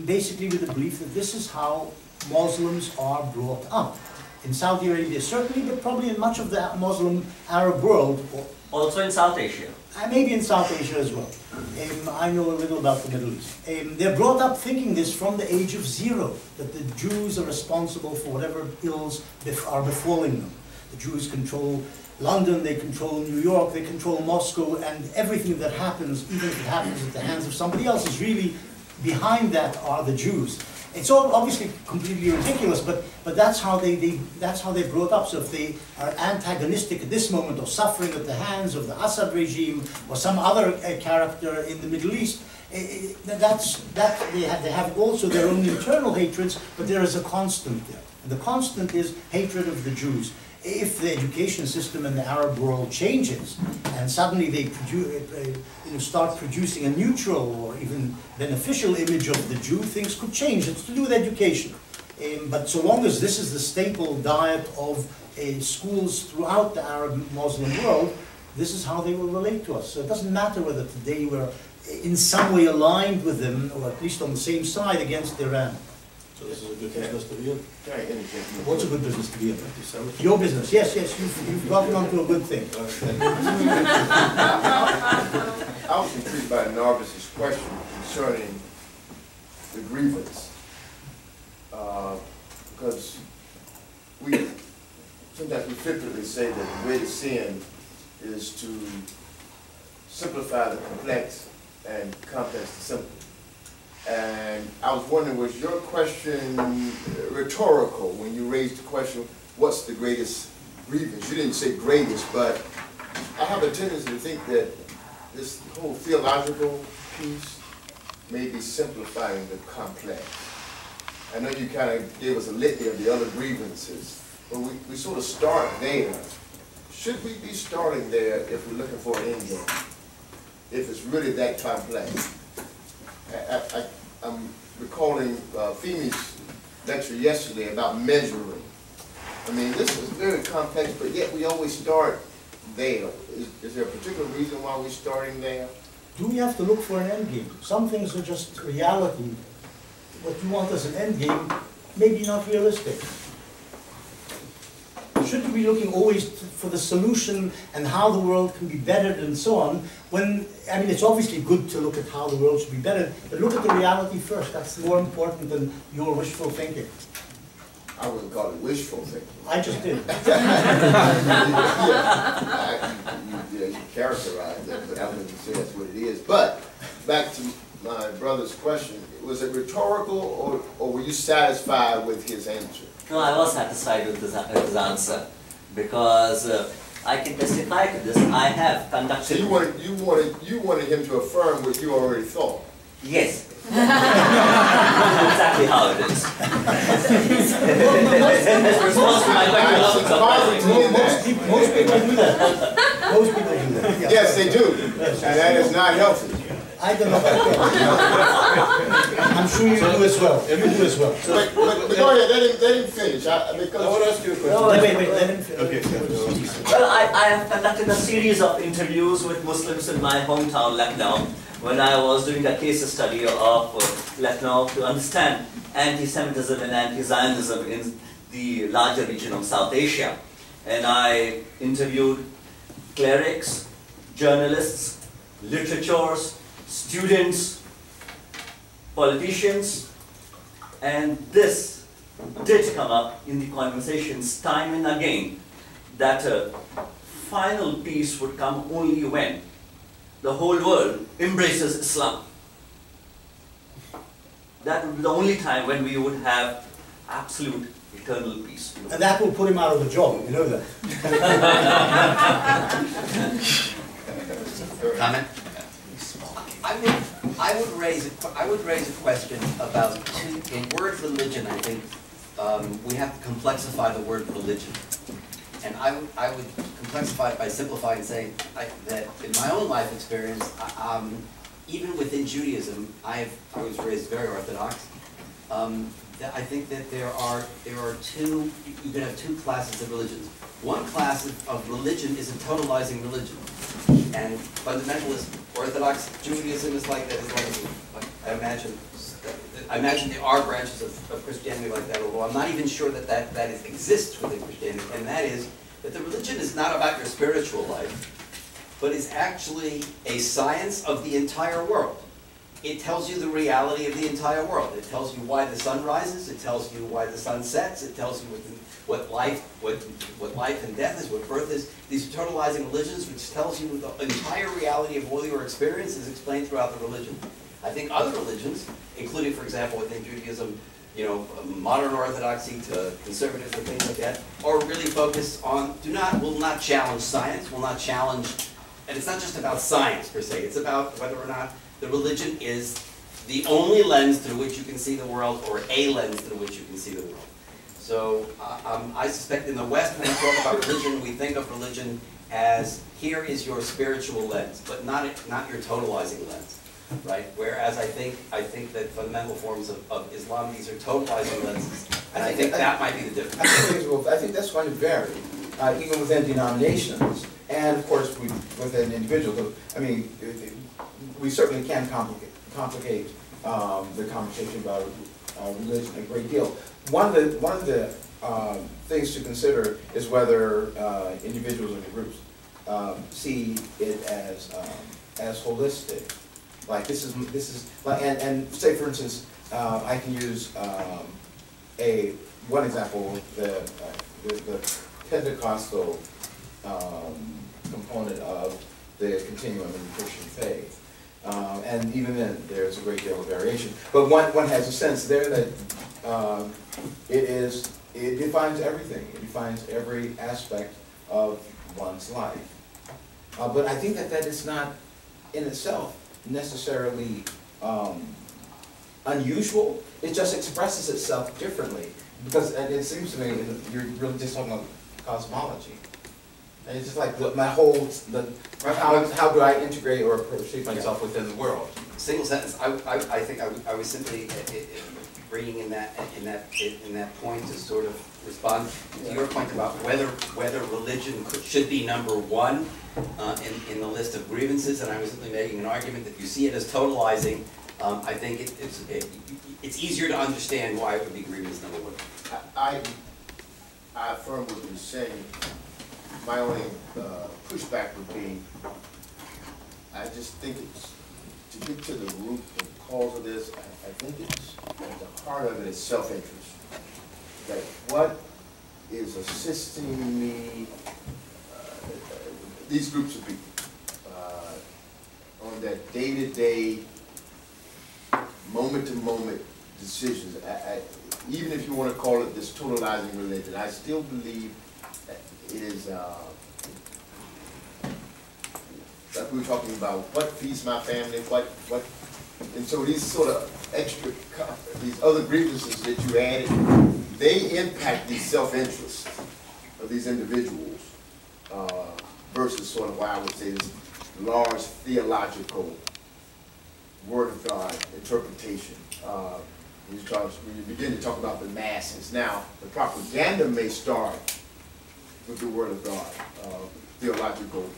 Speaker 2: basically with the belief that this is how Muslims are brought up. In Saudi Arabia, certainly, but probably in much of the Muslim Arab world.
Speaker 5: Also in South Asia.
Speaker 2: Maybe in South Asia as well. I know a little about the Middle East. They're brought up thinking this from the age of 0, that the Jews are responsible for whatever ills are befalling them. The Jews control London, they control New York, they control Moscow, and everything that happens, even if it happens at the hands of somebody else, is really behind that are the Jews. It's all obviously completely ridiculous, but that's how they're brought up. So if they are antagonistic at this moment or suffering at the hands of the Assad regime or some other character in the Middle East, they have also their own internal hatreds, but there is a constant there. And the constant is hatred of the Jews. If the education system in the Arab world changes and suddenly they start producing a neutral or even beneficial image of the Jew, things could change. It's to do with education. But so long as this is the staple diet of schools throughout the Arab Muslim world, this is how they will relate to us. So it doesn't matter whether today we're in some way aligned with them, or at least on the same side against Iran.
Speaker 1: So this is a good business to be in?
Speaker 2: What's a good business to be in? Your business, yes, you've gotten onto a good thing.
Speaker 7: I was intrigued by Narvis's question concerning the grievance. Because sometimes we flippantly say that the way to sin is to simplify the complex and complex the simple. And I was wondering, was your question rhetorical when you raised the question, what's the greatest grievance? You didn't say greatest, but I have a tendency to think that this whole theological piece may be simplifying the complex. I know you kind of gave us a litany of the other grievances, but we sort of start there. Should we be starting there if we're looking for an end game? If it's really that complex? I'm recalling Femi's lecture yesterday about measuring. I mean, this is very complex, but yet we always start there? Is there a particular reason why we're starting there?
Speaker 2: Do we have to look for an end game? Some things are just reality. What you want as an end game, maybe not realistic. Shouldn't we be looking always for the solution and how the world can be bettered and so on? When, I mean, it's obviously good to look at how the world should be bettered, but look at the reality first. That's more important than your wishful thinking.
Speaker 7: I wouldn't call it wishful thinking.
Speaker 2: I just did.
Speaker 7: You characterized it, but I wouldn't say that's what it is. But back to my brother's question, was it rhetorical or were you satisfied with his answer?
Speaker 5: No, I was satisfied with his answer because I can testify to this. I have conducted.
Speaker 7: So you wanted him to affirm what you already thought.
Speaker 5: Yes. Exactly how it is. Response to my question.
Speaker 2: Most people do that. Most people do that. Yeah.
Speaker 7: Yes, they do, and that is not healthy.
Speaker 2: I don't know about that. I'm sure you do as well. You do as well.
Speaker 7: But go ahead, let him finish. Because
Speaker 1: I want to ask you a question.
Speaker 5: No,
Speaker 2: Wait, let him finish.
Speaker 1: Okay.
Speaker 5: Well, I have conducted a series of interviews with Muslims in my hometown, Lucknow, when I was doing a case study of Lucknow to understand anti-Semitism and anti-Zionism in the larger region of South Asia. And I interviewed clerics, journalists, literatures, students, politicians, and this did come up in the conversations time and again, that a final peace would come only when the whole world embraces Islam. That would be the only time when we would have absolute eternal peace.
Speaker 2: And that will put him out of the job, you know that.
Speaker 8: Comment? I would raise a question about in word religion. I think we have to complexify the word religion, and I would complexify it by simplifying and saying that in my own life experience, even within Judaism, I was raised very Orthodox. I think that there are two. You can have two classes of religions. One class of religion is a totalizing religion, and fundamentalist Orthodox Judaism is like that. I imagine there are branches of Christianity like that, although I'm not even sure that exists within Christianity, and that is that the religion is not about your spiritual life, but is actually a science of the entire world. It tells you the reality of the entire world. It tells you why the sun rises. It tells you why the sun sets. It tells you what life and death is, what birth is. These are totalizing religions, which tells you the entire reality of all your experience is explained throughout the religion. I think other religions, including, for example, within Judaism, modern Orthodoxy to conservatives and things like that, are really focused on will not challenge science, will not challenge, and it's not just about science per se. It's about whether or not the religion is the only lens through which you can see the world, or a lens through which you can see the world. So I suspect in the West, when we talk about religion, we think of religion as here is your spiritual lens, but not your totalizing lens, right? Whereas I think that fundamental forms of Islam, these are totalizing lenses, and I think that might be the difference.
Speaker 9: I think that's going to vary, even within denominations, and of course within individuals. I mean, we certainly can complicate the conversation about religion a great deal. One of the things to consider is whether individuals or groups see it as holistic. Like this is like, and say for instance, I can use one example, the Pentecostal component of the continuum in the Christian faith. And even then, there's a great deal of variation. But one has a sense there that it defines everything. It defines every aspect of one's life. But I think that is not, in itself, necessarily unusual. It just expresses itself differently. Because it seems to me you're really just talking about cosmology. And it's just like how do I integrate or perceive myself within the world?
Speaker 8: Single sentence. I think I was simply bringing in that point to sort of respond to your point about whether religion should be number one in the list of grievances, and I was simply making an argument that if you see it as totalizing, I think it's easier to understand why it would be grievance number one.
Speaker 7: I affirm what you're saying. My only pushback would be, I just think it's, to get to the root and cause of this, I think it's, at the heart of it is self-interest. That what is assisting me, these groups of people, on that day-to-day, moment-to-moment decisions, even if you want to call it this totalizing religion, I still believe that it is, like we were talking about, what feeds my family, and so these sort of extra, these other grievances that you added, they impact the self-interest of these individuals versus sort of why I would say this large theological Word of God interpretation. When you begin to talk about the masses. Now, the propaganda may start with the Word of God, theological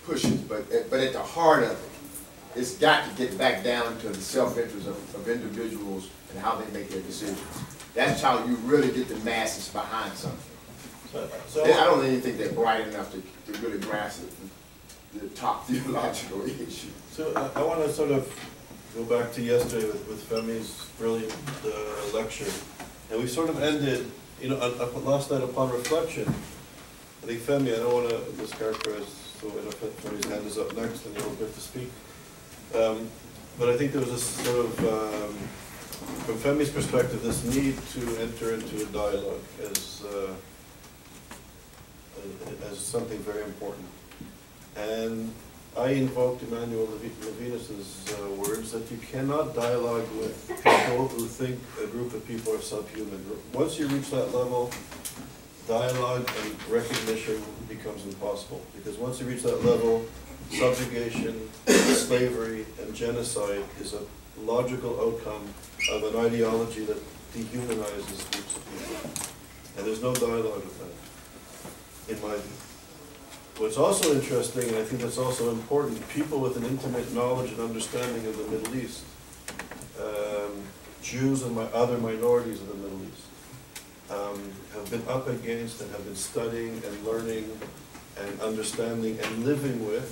Speaker 7: pushes, but at the heart of it, it's got to get back down to the self-interest of individuals and how they make their decisions. That's how you really get the masses behind something.
Speaker 1: So
Speaker 7: I don't even think they're bright enough to really grasp the top theological issue.
Speaker 1: So I want to sort of go back to yesterday with Femi's brilliant lecture, and we sort of ended, last night upon reflection. I think Femi, I don't want to mischaracterize, so Femi's hand is up next, and you'll get to speak. But I think there was this sort of, from Femi's perspective, this need to enter into a dialogue as something very important. And I invoked Emmanuel Levinas's words that you cannot dialogue with people who think a group of people are subhuman. Once you reach that level, dialogue and recognition becomes impossible. Because once you reach that level, subjugation, slavery, and genocide is a logical outcome of an ideology that dehumanizes groups of people. And there's no dialogue with that, in my view. What's also interesting, and I think that's also important, people with an intimate knowledge and understanding of the Middle East, Jews and other minorities of the Middle East, have been up against and have been studying and learning and understanding and living with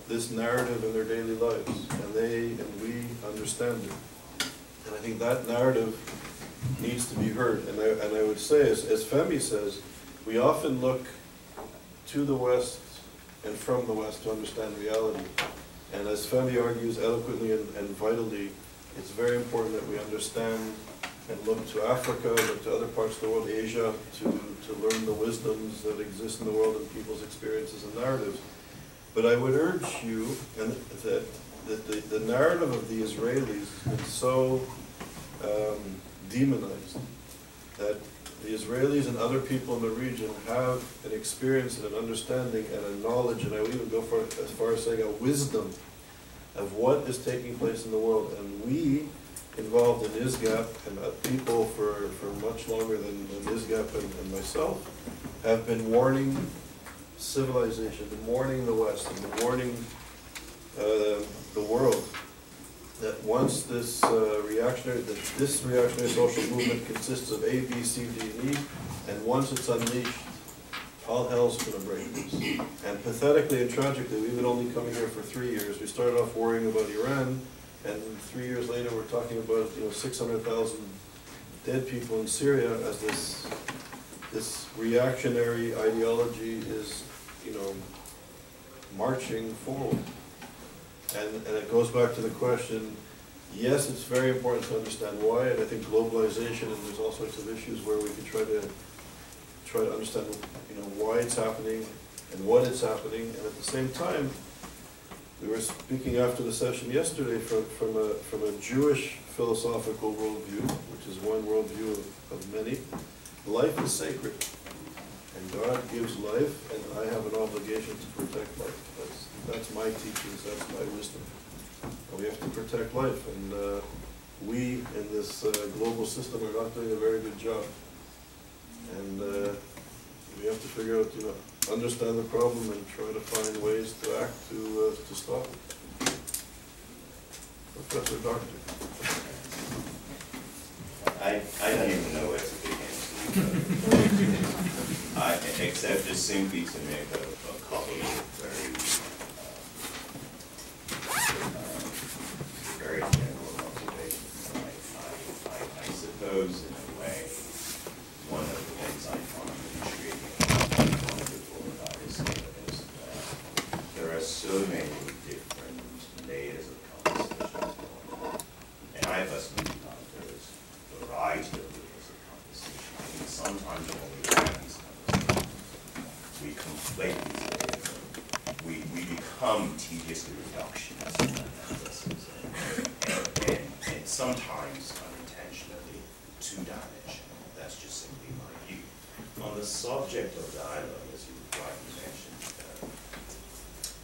Speaker 1: this narrative in their daily lives. And they and we understand it. And I think that narrative needs to be heard. And I would say, as Femi says, we often look to the West and from the West to understand reality. And as Femi argues eloquently and vitally, it's very important that we understand and look to Africa, look to other parts of the world, Asia, to learn the wisdoms that exist in the world and people's experiences and narratives. But I would urge you that the narrative of the Israelis has been so demonized that the Israelis and other people in the region have an experience and an understanding and a knowledge, and I would even go as far as saying a wisdom of what is taking place in the world. And we, involved in ISGAP, and people for much longer than ISGAP and myself, have been warning civilization, been warning the West, and been warning the world that once this reactionary social movement consists of A, B, C, D, and E, and once it's unleashed, all hell's going to break loose. And pathetically and tragically, we've been only coming here for 3 years. We started off worrying about Iran, and 3 years later, we're talking about 600,000 dead people in Syria as this reactionary ideology is marching forward. And it goes back to the question, yes, it's very important to understand why, and I think globalization, and there's all sorts of issues where we can try to understand why it's happening and what it's happening, and at the same time, we were speaking after the session yesterday from a Jewish philosophical worldview, which is one worldview of many. Life is sacred, and God gives life, and I have an obligation to protect life. That's my teachings, that's my wisdom. And we have to protect life, and we in this global system are not doing a very good job. And we have to figure out, understand the problem and try to find ways to act to stop it. Professor Doctor.
Speaker 10: I don't even know where to begin. Except just simply to make a couple of very general observations. I suppose, in a way, one of the things I find intriguing and wonderful about Islam is that there are so many different layers of conversation going on. And I personally find there is a variety of layers of conversation. I think sometimes when we have these conversations, we conflate these layers. We become tediously reductionist in our analysis, and sometimes unintentionally two-dimensional. That's just simply my view. On the subject of dialogue, as you rightly mentioned,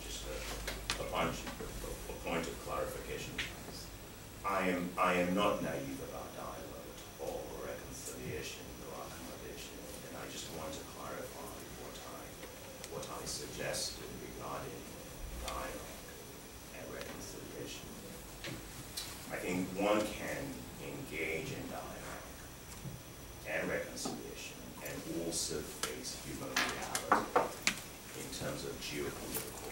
Speaker 10: just a point of clarification. I am not naive about dialogue at all, or reconciliation or accommodation, and I just want to clarify what I suggested regarding dialogue and reconciliation. I think one can engage in dialogue and reconciliation and also face human reality in terms of geopolitical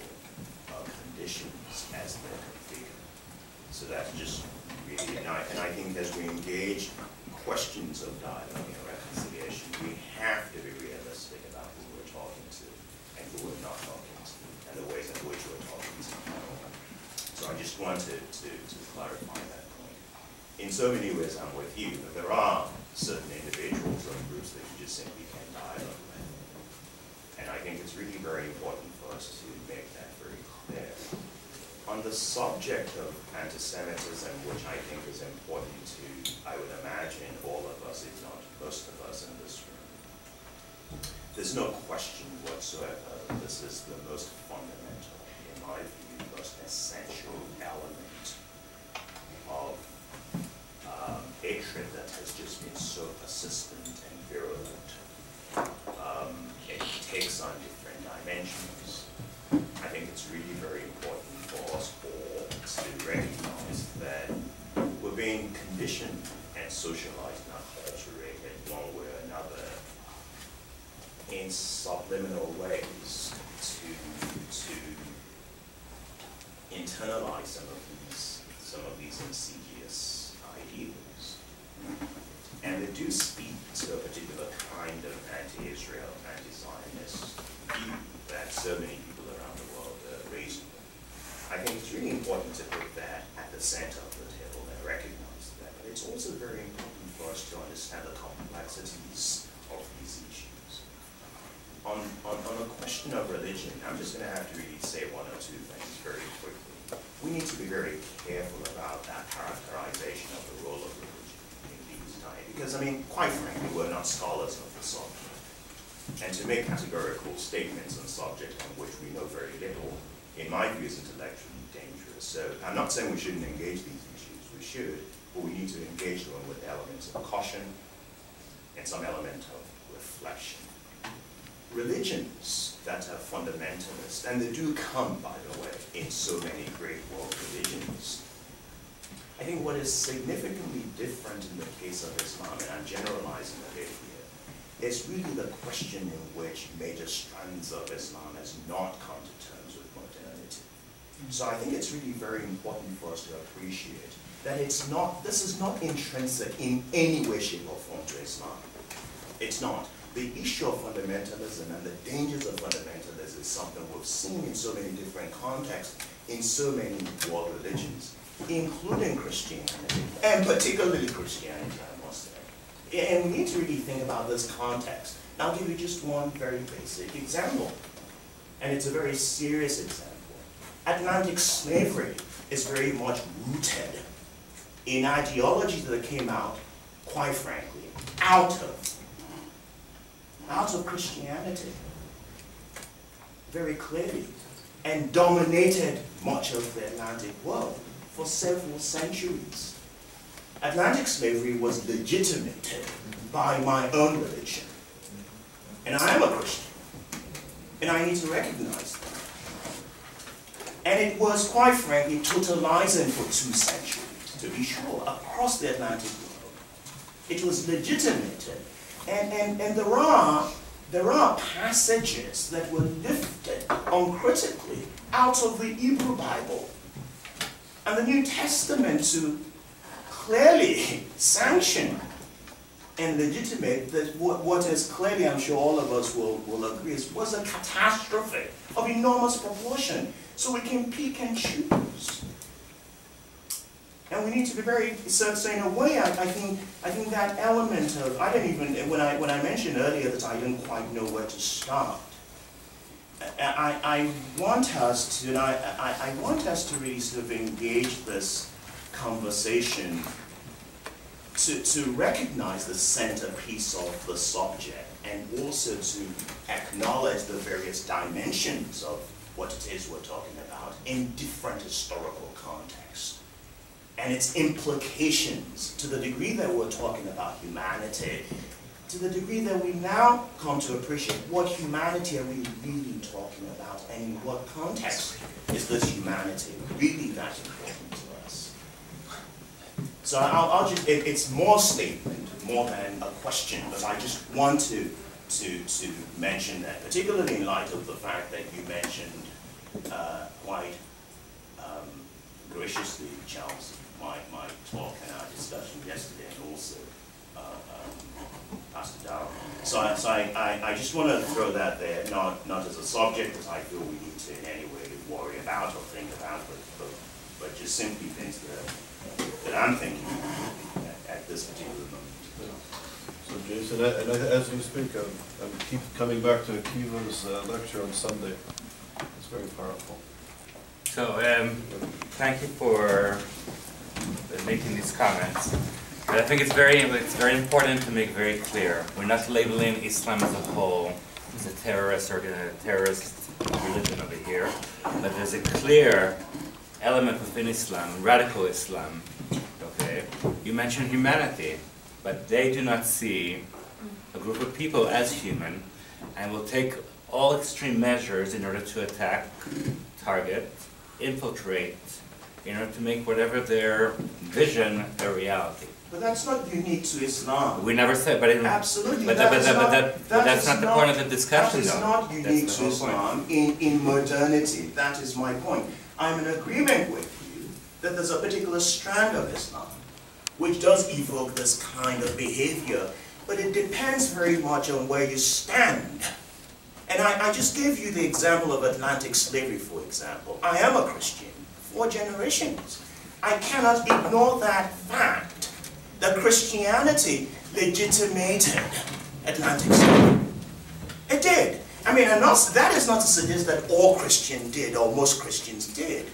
Speaker 10: conditions as they're configured. So that's just really, and I think as we engage questions of dialogue and reconciliation, we have to be realistic about who we're talking to and who we're not talking to, and the ways in which we're talking to. So I just wanted to clarify that point. In so many ways, I'm with you, but there are certain individuals or groups that you just simply can't dialogue with. And I think it's really very important for us to make that very clear. On the subject of anti-Semitism, which I think is important to, I would imagine, all of us, if not most of us in this room, there's no question whatsoever this is the most fundamental, in my view, most essential element of hatred that has just been so persistent and virulent. It takes on different dimensions. I think it's really very important for us all to recognize that we're being conditioned and socialized and acculturated one way or another in subliminal ways to internalize some of these insidious ideals. And they do speak to a particular kind of anti-Israel, anti-Zionist view that so many people around the world are raising. I think it's really important to put that at the center of the table and recognize that. But it's also very important for us to understand the complexities of these issues. On the question of religion, I'm just going to have to really say one or two things very quickly. We need to be very careful about that characterization of the role of religion in these times. Because, I mean, quite frankly, we're not scholars of the subject. And to make categorical statements on subjects on which we know very little, in my view, is intellectually dangerous. So I'm not saying we shouldn't engage these issues. We should, but we need to engage them with elements of caution and some element of reflection. Religions that are fundamentalist, and they do come, by the way, in so many great world religions. I think what is significantly different in the case of Islam, and I'm generalizing a bit here, is really the question in which major strands of Islam has not come to terms with modernity. So I think it's really very important for us to appreciate that this is not intrinsic in any way, shape, or form to Islam. It's not. The issue of fundamentalism and the dangers of fundamentalism is something we've seen in so many different contexts, in so many world religions, including Christianity, and particularly Christianity, I must say. And we need to really think about this context. And I'll give you just one very basic example, and it's a very serious example. Atlantic slavery is very much rooted in ideologies that came out, quite frankly, out of Christianity, very clearly, and dominated much of the Atlantic world for several centuries.
Speaker 11: Atlantic slavery was legitimated by my own religion. And I am a Christian. And I need to recognize that. And it was, quite frankly, totalizing for 2 centuries, to be sure, across the Atlantic world. It was legitimated. And there are passages that were lifted uncritically out of the Hebrew Bible and the New Testament to clearly sanction and legitimate that what is clearly, I'm sure all of us will agree, was a catastrophe of enormous proportion. So we can pick and choose. And we need to be very, so in a way, I think that element of, I don't even, when I mentioned earlier that I didn't quite know where to start, I want us to, I want us to really sort of engage this conversation to recognize the centerpiece of the subject and also to acknowledge the various dimensions of what it is we're talking about in different historical contexts and its implications to the degree that we're talking about humanity, to the degree that we now come to appreciate what humanity are we really talking about and in what context is this humanity really that important to us. So I'll just, it's more statement more than a question, but I just want to mention that, particularly in light of the fact that you mentioned quite graciously, Charles, my talk and our discussion yesterday, and also Pastor Darrell. So I just want to throw that there, not as a subject that I feel we need to in any way worry about or think about, but just simply things that I'm thinking at this particular moment.
Speaker 1: So Jason, and as you speak, I keep coming back to Akiva's lecture on Sunday. It's very powerful.
Speaker 12: So thank you for making these comments. But I think it's very important to make very clear, we're not labeling Islam as a whole as a terrorist religion over here, but there's a clear element within Islam, radical Islam. Okay, you mentioned humanity, but they do not see a group of people as human, and will take all extreme measures in order to attack, target, infiltrate, in order to make whatever their vision a reality.
Speaker 11: But that's not unique to Islam.
Speaker 12: We never said, but
Speaker 11: absolutely.
Speaker 12: But that's not the point of the discussion,
Speaker 11: though. That is not unique to Islam in modernity. That is my point. I'm in agreement with you that there's a particular strand of Islam which does evoke this kind of behavior, but it depends very much on where you stand. And I just gave you the example of Atlantic slavery, for example. I am a Christian, 4 generations. I cannot ignore that fact that Christianity legitimated Atlantic slavery. It did. I mean, that is not to suggest that all Christians did or most Christians did.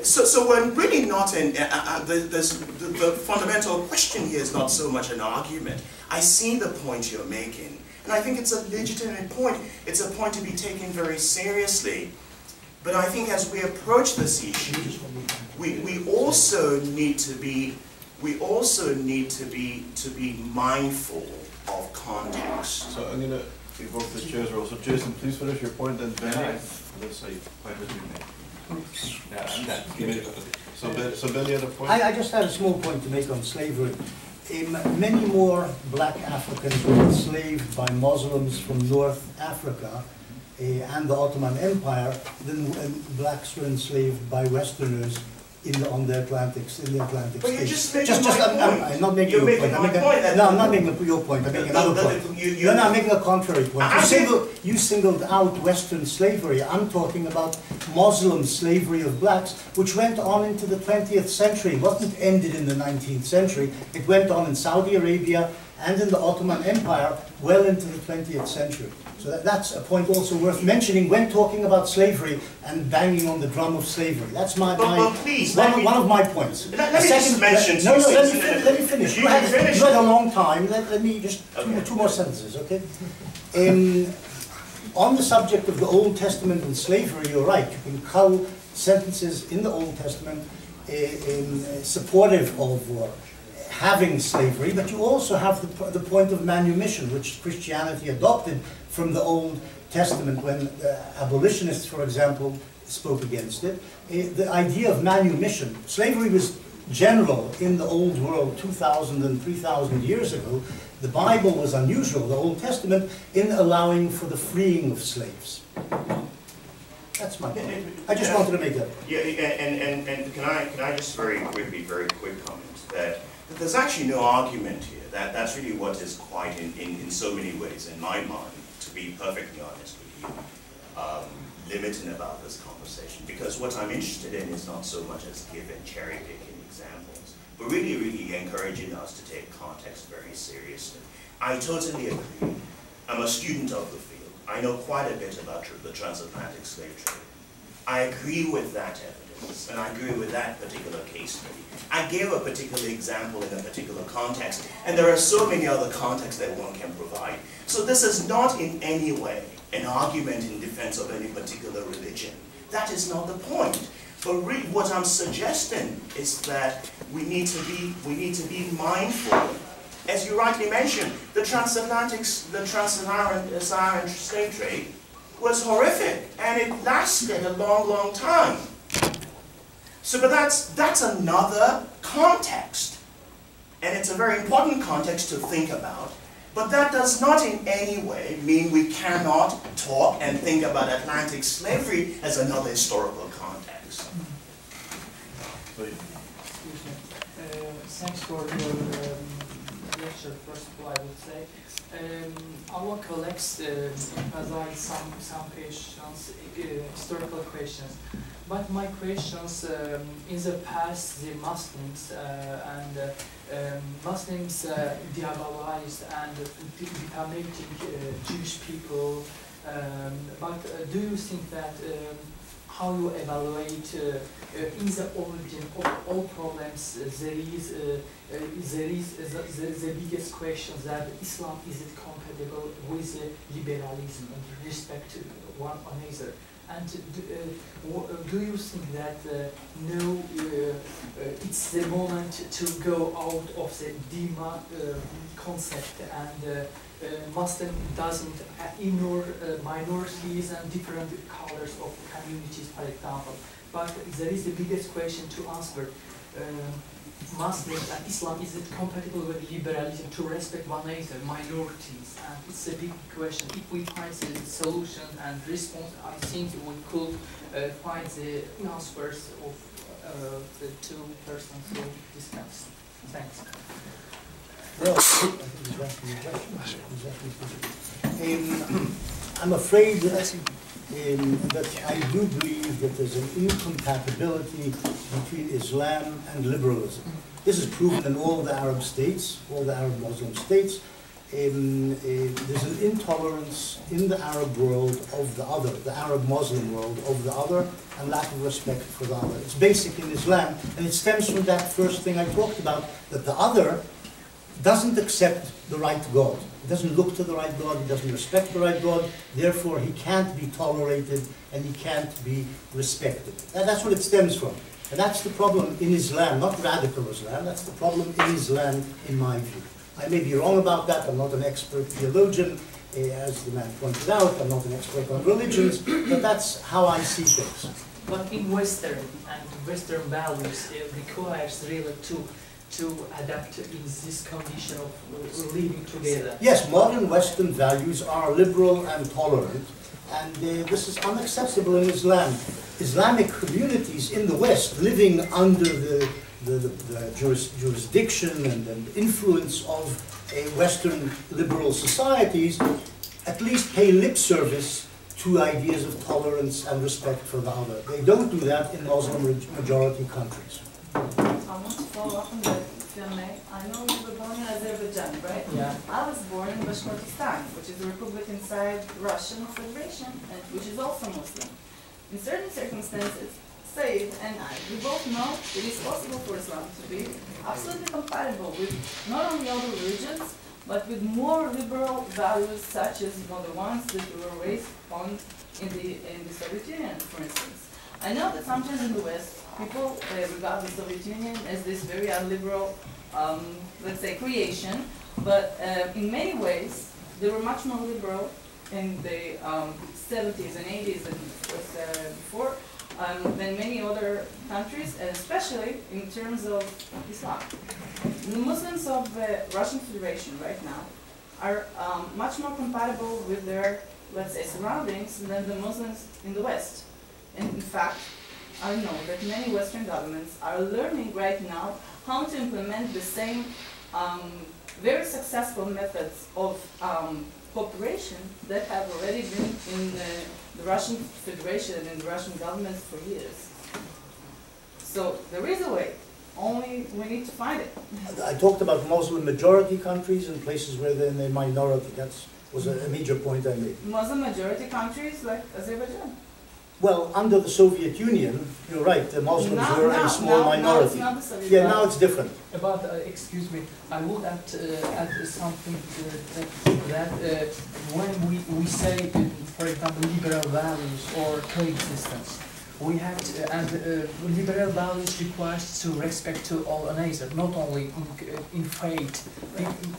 Speaker 11: So we're really not in, the fundamental question here is not so much an argument. I see the point you're making, and I think it's a legitimate point. It's a point to be taken very seriously. But I think as we approach this issue, we also need to be mindful of context.
Speaker 1: So I'm going to evoke the chair's role. So Jason, please finish your point, and Benny, let's say, quite what you make. So Benny had a point?
Speaker 2: I just had a small point to make on slavery. Many more black Africans were enslaved by Muslims from North Africa and the Ottoman Empire than blacks were enslaved by Westerners on the Atlantic states.
Speaker 11: But you're just making my point.
Speaker 2: I'm not making your point. No, I'm not making your point. I'm making another point. You're not making a contrary point. You singled out Western slavery. I'm talking about Muslim slavery of blacks, which went on into the 20th century. It wasn't ended in the 19th century. It went on in Saudi Arabia and in the Ottoman Empire well into the 20th century. So that's a point also worth mentioning when talking about slavery and banging on the drum of slavery. That's one of my points.
Speaker 11: Let me just mention
Speaker 2: let me finish. You had a long time. Let me just two more sentences, okay? On the subject of the Old Testament and slavery, you're right. You can cull sentences in the Old Testament supportive of war. having slavery, but you also have the point of manumission, which Christianity adopted from the Old Testament when abolitionists, for example, spoke against it. The idea of manumission. Slavery was general in the Old World 2,000 and 3,000 years ago. The Bible was unusual, the Old Testament, in allowing for the freeing of slaves. That's my point. I just wanted to make that.
Speaker 11: Yeah, and can I just very quick comment that there's actually no argument here. That's really what is quite in so many ways, in my mind, to be perfectly honest with you, limiting about this conversation. Because what I'm interested in is not so much as giving cherry-picking examples, but really encouraging us to take context very seriously. I totally agree. I'm a student of the field. I know quite a bit about the transatlantic slave trade. I agree with that evidence, and I agree with that particular case study. I gave a particular example in a particular context, and there are so many other contexts that one can provide. So this is not in any way an argument in defense of any particular religion. That is not the point. But really what I'm suggesting is that we need to be mindful. As you rightly mentioned, the transatlantic slave trade was horrific, and it lasted a long time. So, but that's another context, and it's a very important context to think about. But that does not in any way mean we cannot talk and think about Atlantic slavery as another historical context.
Speaker 13: Thanks for your lecture, first of all, I would say. Our colleagues emphasize some questions, historical questions. But my questions, in the past, the Muslims Muslims diabolized and defamating Jewish people. But do you think that how you evaluate in the origin of all problems there is the biggest question that Islam is it compatible with liberalism and respect to one another? And do you think that it's the moment to go out of the Dima concept and Muslim doesn't ignore minorities and different colors of communities, for example. But there is the biggest question to answer. Muslims and Islam, is it compatible with liberalism to respect one another, minorities? And it's a big question. If we find the solution and response, I think we could find the answers of the two persons who discussed. Thanks.
Speaker 2: Well, I'm afraid that I do believe that there's an incompatibility between Islam and liberalism. This is proven in all the Arab states, all the Arab Muslim states. There's an intolerance in the Arab world of the other, the Arab Muslim world of the other, and lack of respect for the other. It's basic in Islam, and it stems from that first thing I talked about, that the other doesn't accept the right God. He doesn't look to the right God, he doesn't respect the right God, therefore he can't be tolerated and he can't be respected. And that's what it stems from. And that's the problem in Islam, not radical Islam, that's the problem in Islam in my view. I may be wrong about that, I'm not an expert theologian, as the man pointed out, I'm not an expert on religions, but that's how I see things.
Speaker 13: But in Western values, it requires really to adapt in this condition of living together.
Speaker 2: Yes, modern Western values are liberal and tolerant, and this is unacceptable in Islam. Islamic communities in the West living under the jurisdiction and influence of Western liberal societies at least pay lip service to ideas of tolerance and respect for the other. They don't do that in Muslim majority countries.
Speaker 4: I want to follow up on that, if you may. I know you were born in Azerbaijan, right?
Speaker 13: Yeah.
Speaker 4: I was born in Bashkortostan, which is a republic inside Russian Federation, and which is also Muslim. In certain circumstances, Said and I, we both know it is possible for Islam to be absolutely compatible with not only other religions, but with more liberal values such as the ones that we were raised on in the Soviet Union, for instance. I know that sometimes in the West, people regard the Soviet Union as this very unliberal, let's say, creation, but in many ways, they were much more liberal in the 70s and 80s and before than many other countries, and especially in terms of Islam. The Muslims of the Russian Federation right now are much more compatible with their, let's say, surroundings than the Muslims in the West. And in fact, I know that many Western governments are learning right now how to implement the same very successful methods of cooperation that have already been in the Russian Federation and in the Russian government for years. So there is a way, only we need to find it.
Speaker 2: I talked about Muslim majority countries and places where they're in the minority. That was a major point I made.
Speaker 4: Muslim majority countries like Azerbaijan.
Speaker 2: Well, under the Soviet Union, you're right, the Muslims were a small minority.
Speaker 4: It's not the Soviet
Speaker 2: Yeah, now it's different.
Speaker 13: About, excuse me, I would add something that when we say, for example, liberal values or coexistence, we have to, and liberal values requires to respect to all another, not only in faith.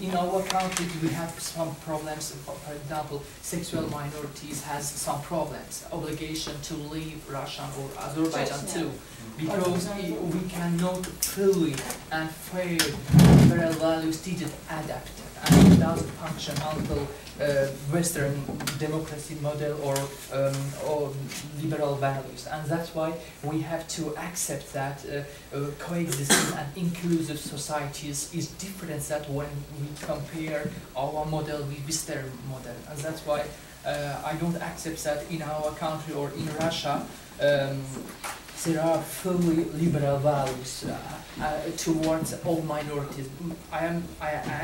Speaker 13: In our country, we have some problems. For example, sexual minorities has some problems. Obligation to leave Russia or Azerbaijan too, because we cannot fully and fair liberal values didn't adapt, and it doesn't function until Western democracy model or liberal values, and that's why we have to accept that coexisting and inclusive societies is different than when we compare our model with Western model, and that's why I don't accept that in our country or in Russia there are fully liberal values towards all minorities. I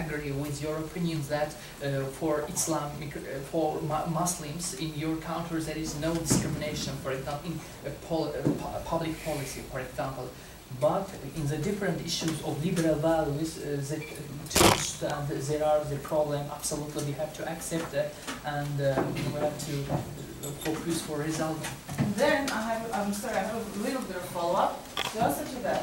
Speaker 13: agree with your opinion that for Islamic, for Muslims in your country there is no discrimination, for example, in public policy, for example. But in the different issues of liberal values, there are the problem. Absolutely, we have to accept that, and we have to focus for result.
Speaker 4: Then I'm sorry, I have a little bit of follow-up. To answer to that,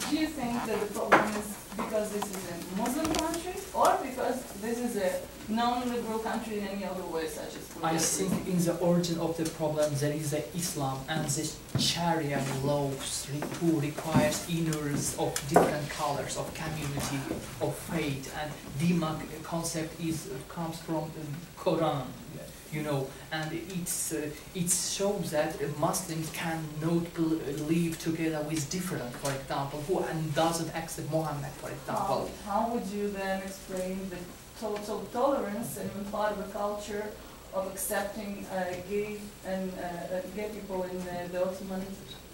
Speaker 4: do you think that the problem is because this is a Muslim country, or because this is a non-liberal country in any other way, such as Korea?
Speaker 13: I think in the origin of the problem there is the Islam and the Sharia laws who requires inners of different colors of community, of faith, and Dimak concept comes from Quran. You know, and it shows that Muslims cannot live together with different, for example, who and doesn't accept Muhammad, for example.
Speaker 4: How would you then explain the total tolerance and part of the culture of accepting gay and gay people in the Ottoman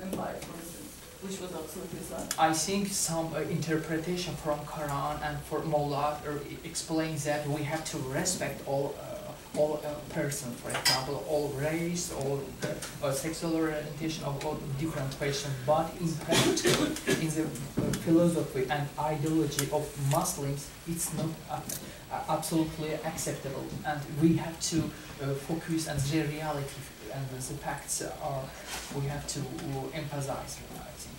Speaker 4: Empire, for instance, which was absolutely Islam?
Speaker 13: I think some interpretation from Quran and for Mullah explains that we have to respect all person, for example, all race, all sexual orientation, of all different questions. But in practice, in the philosophy and ideology of Muslims, it's not absolutely acceptable, and we have to focus on the reality and the facts. We have to emphasize, I think.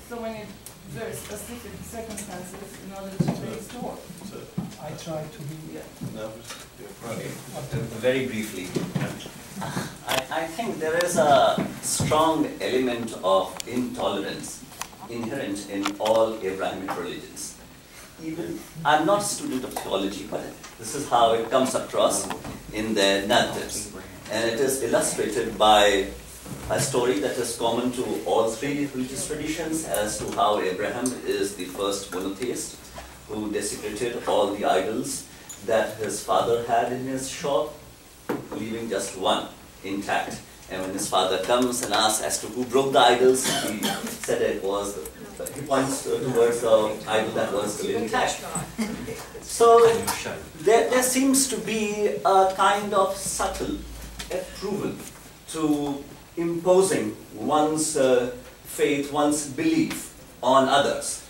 Speaker 4: So when it's very specific circumstances in order to raise door.
Speaker 13: I try to be.
Speaker 5: Very briefly, I think there is a strong element of intolerance inherent in all Abrahamic religions. Even I'm not a student of theology, but this is how it comes across in their narratives, and it is illustrated by a story that is common to all three religious traditions as to how Abraham is the first monotheist who desecrated all the idols that his father had in his shop, leaving just one intact. And when his father comes and asks as to who broke the idols, he said it was, he points towards the idol that was still intact. So there seems to be a kind of subtle approval to imposing one's faith, one's belief on others.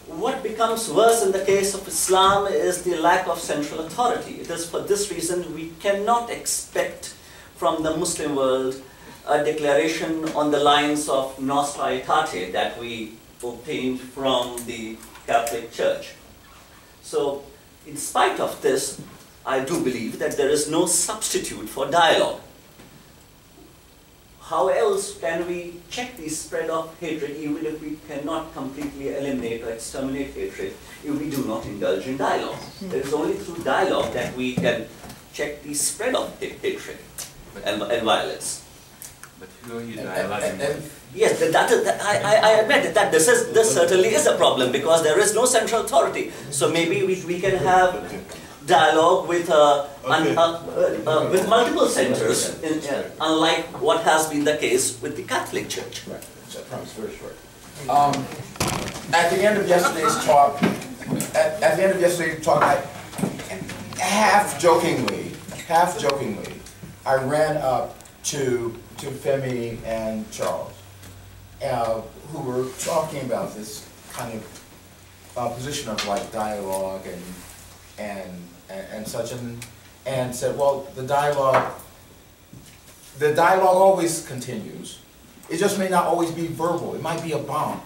Speaker 5: What becomes worse in the case of Islam is the lack of central authority. It is for this reason we cannot expect from the Muslim world a declaration on the lines of Nostra Aetate that we obtained from the Catholic Church. So, in spite of this, I do believe that there is no substitute for dialogue. How else can we check the spread of hatred, even if we cannot completely eliminate or exterminate hatred, if we do not indulge in dialogue? It is only through dialogue that we can check the spread of hatred and violence.
Speaker 12: But who are you dialoguing with?
Speaker 5: Yes, I admit that this certainly is a problem, because there is no central authority. So maybe we can have dialogue with with multiple centers, unlike what has been the case with the Catholic Church.
Speaker 9: Right, so I promise very short. At the end of yesterday's talk, I half jokingly, I ran up to Femi and Charles, who were talking about this kind of position of like dialogue and such, and said, well, the dialogue always continues. It just may not always be verbal. It might be a bomb.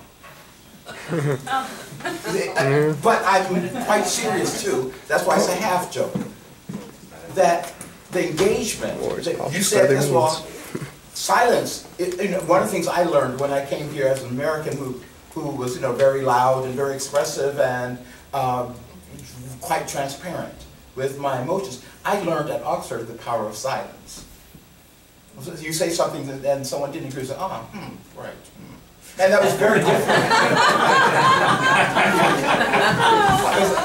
Speaker 9: But I'm quite serious too. That's why it's a half joke. That the engagement, you said this, well, silence. One of the things I learned when I came here as an American who was very loud and very expressive and quite transparent with my emotions, I learned at Oxford the power of silence. You say something and someone didn't agree, say, right. And that was very different.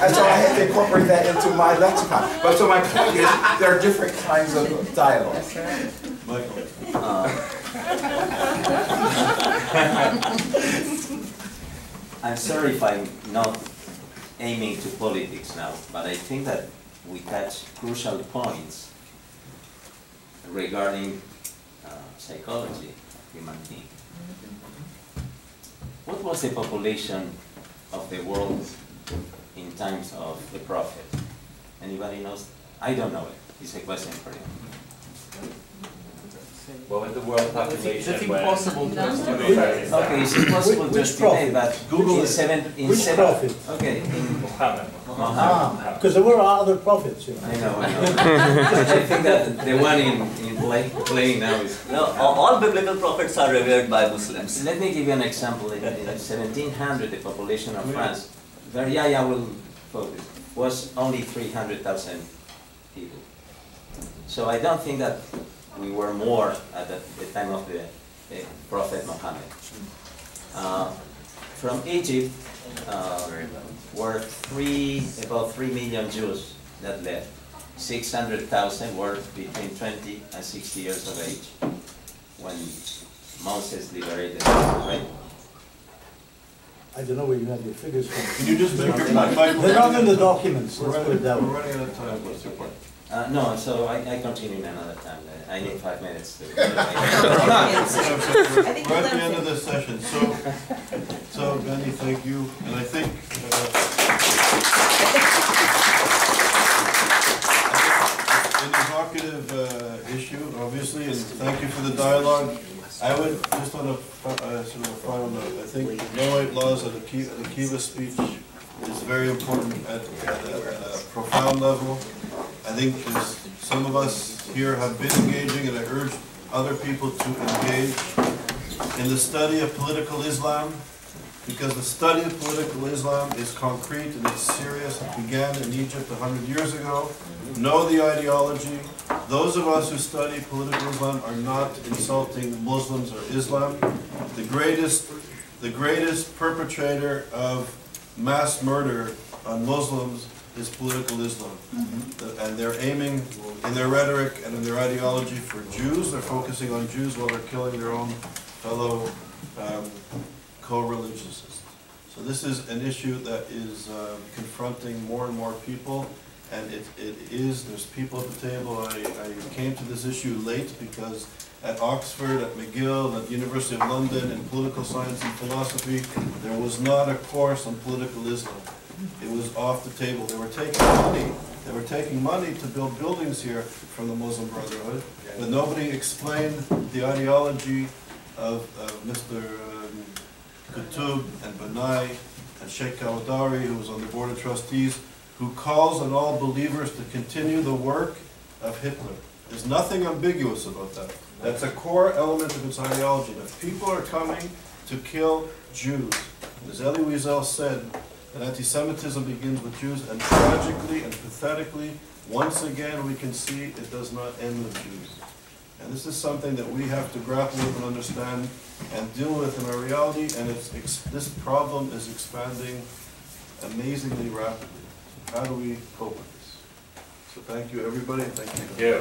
Speaker 9: And so I had to incorporate that into my lexicon. But so my point is, there are different kinds of dialogue.
Speaker 1: That's right. Michael.
Speaker 14: I'm sorry if I'm not aiming to politics now, but I think that we touch crucial points regarding psychology of human being. What was the population of the world in times of the Prophet? Anybody knows? I don't know it. It's a question for you.
Speaker 12: What was the world population?
Speaker 3: It's impossible to estimate.
Speaker 14: Okay, it's impossible to estimate, but
Speaker 2: Google
Speaker 14: in seven,
Speaker 2: prophet?
Speaker 14: okay, in
Speaker 12: Muhammad.
Speaker 2: Because there were other prophets,
Speaker 14: I know. I think that the one in playing now is...
Speaker 5: No, all biblical prophets are revered by Muslims.
Speaker 14: Let me give you an example. In 1700, the population of France, I will focus, was only 300,000 people. So I don't think that we were more at the time of the Prophet Muhammad. From Egypt were about 3 million Jews that left. 600,000 were between 20 and 60 years of age when Moses liberated them, right?
Speaker 2: I don't know where you have your figures from.
Speaker 1: Can you just make your point?
Speaker 2: They're not in the documents,
Speaker 1: We're
Speaker 2: let's put it that way.
Speaker 1: running out of time. What's your point?
Speaker 14: No, so I continue another time. I need 5 minutes to...
Speaker 1: We're at the end of this session, so Benny, thank you, and I think an evocative issue, obviously, and thank you for the dialogue. I would just on a sort of a final note, I think no laws of the Kiva speech is very important at a profound level. I think some of us here have been engaging, and I urge other people to engage in the study of political Islam, because the study of political Islam is concrete and it's serious. It began in Egypt 100 years ago. Know the ideology. Those of us who study political Islam are not insulting Muslims or Islam. The greatest perpetrator of mass murder on Muslims is political Islam. And they're aiming in their rhetoric and in their ideology for Jews. They're focusing on Jews while they're killing their own fellow co-religionists. So this is an issue that is confronting more and more people, and there's people at the table. I came to this issue late because at Oxford, at McGill, at the University of London in political science and philosophy, there was not a course on political Islam. it was off the table. They were taking money. They were taking money to build buildings here from the Muslim Brotherhood, but nobody explained the ideology of Mr. Qutb and Banai and Sheikh Kawadari, who was on the Board of Trustees, who calls on all believers to continue the work of Hitler. There's nothing ambiguous about that. That's a core element of its ideology. If people are coming to kill Jews, as Elie Wiesel said, that anti-Semitism begins with Jews, and tragically and pathetically, once again we can see it does not end with Jews. And this is something that we have to grapple with and understand and deal with in our reality, and this problem is expanding amazingly rapidly. How do we cope with this? So thank you, everybody. Thank you.
Speaker 12: Yeah.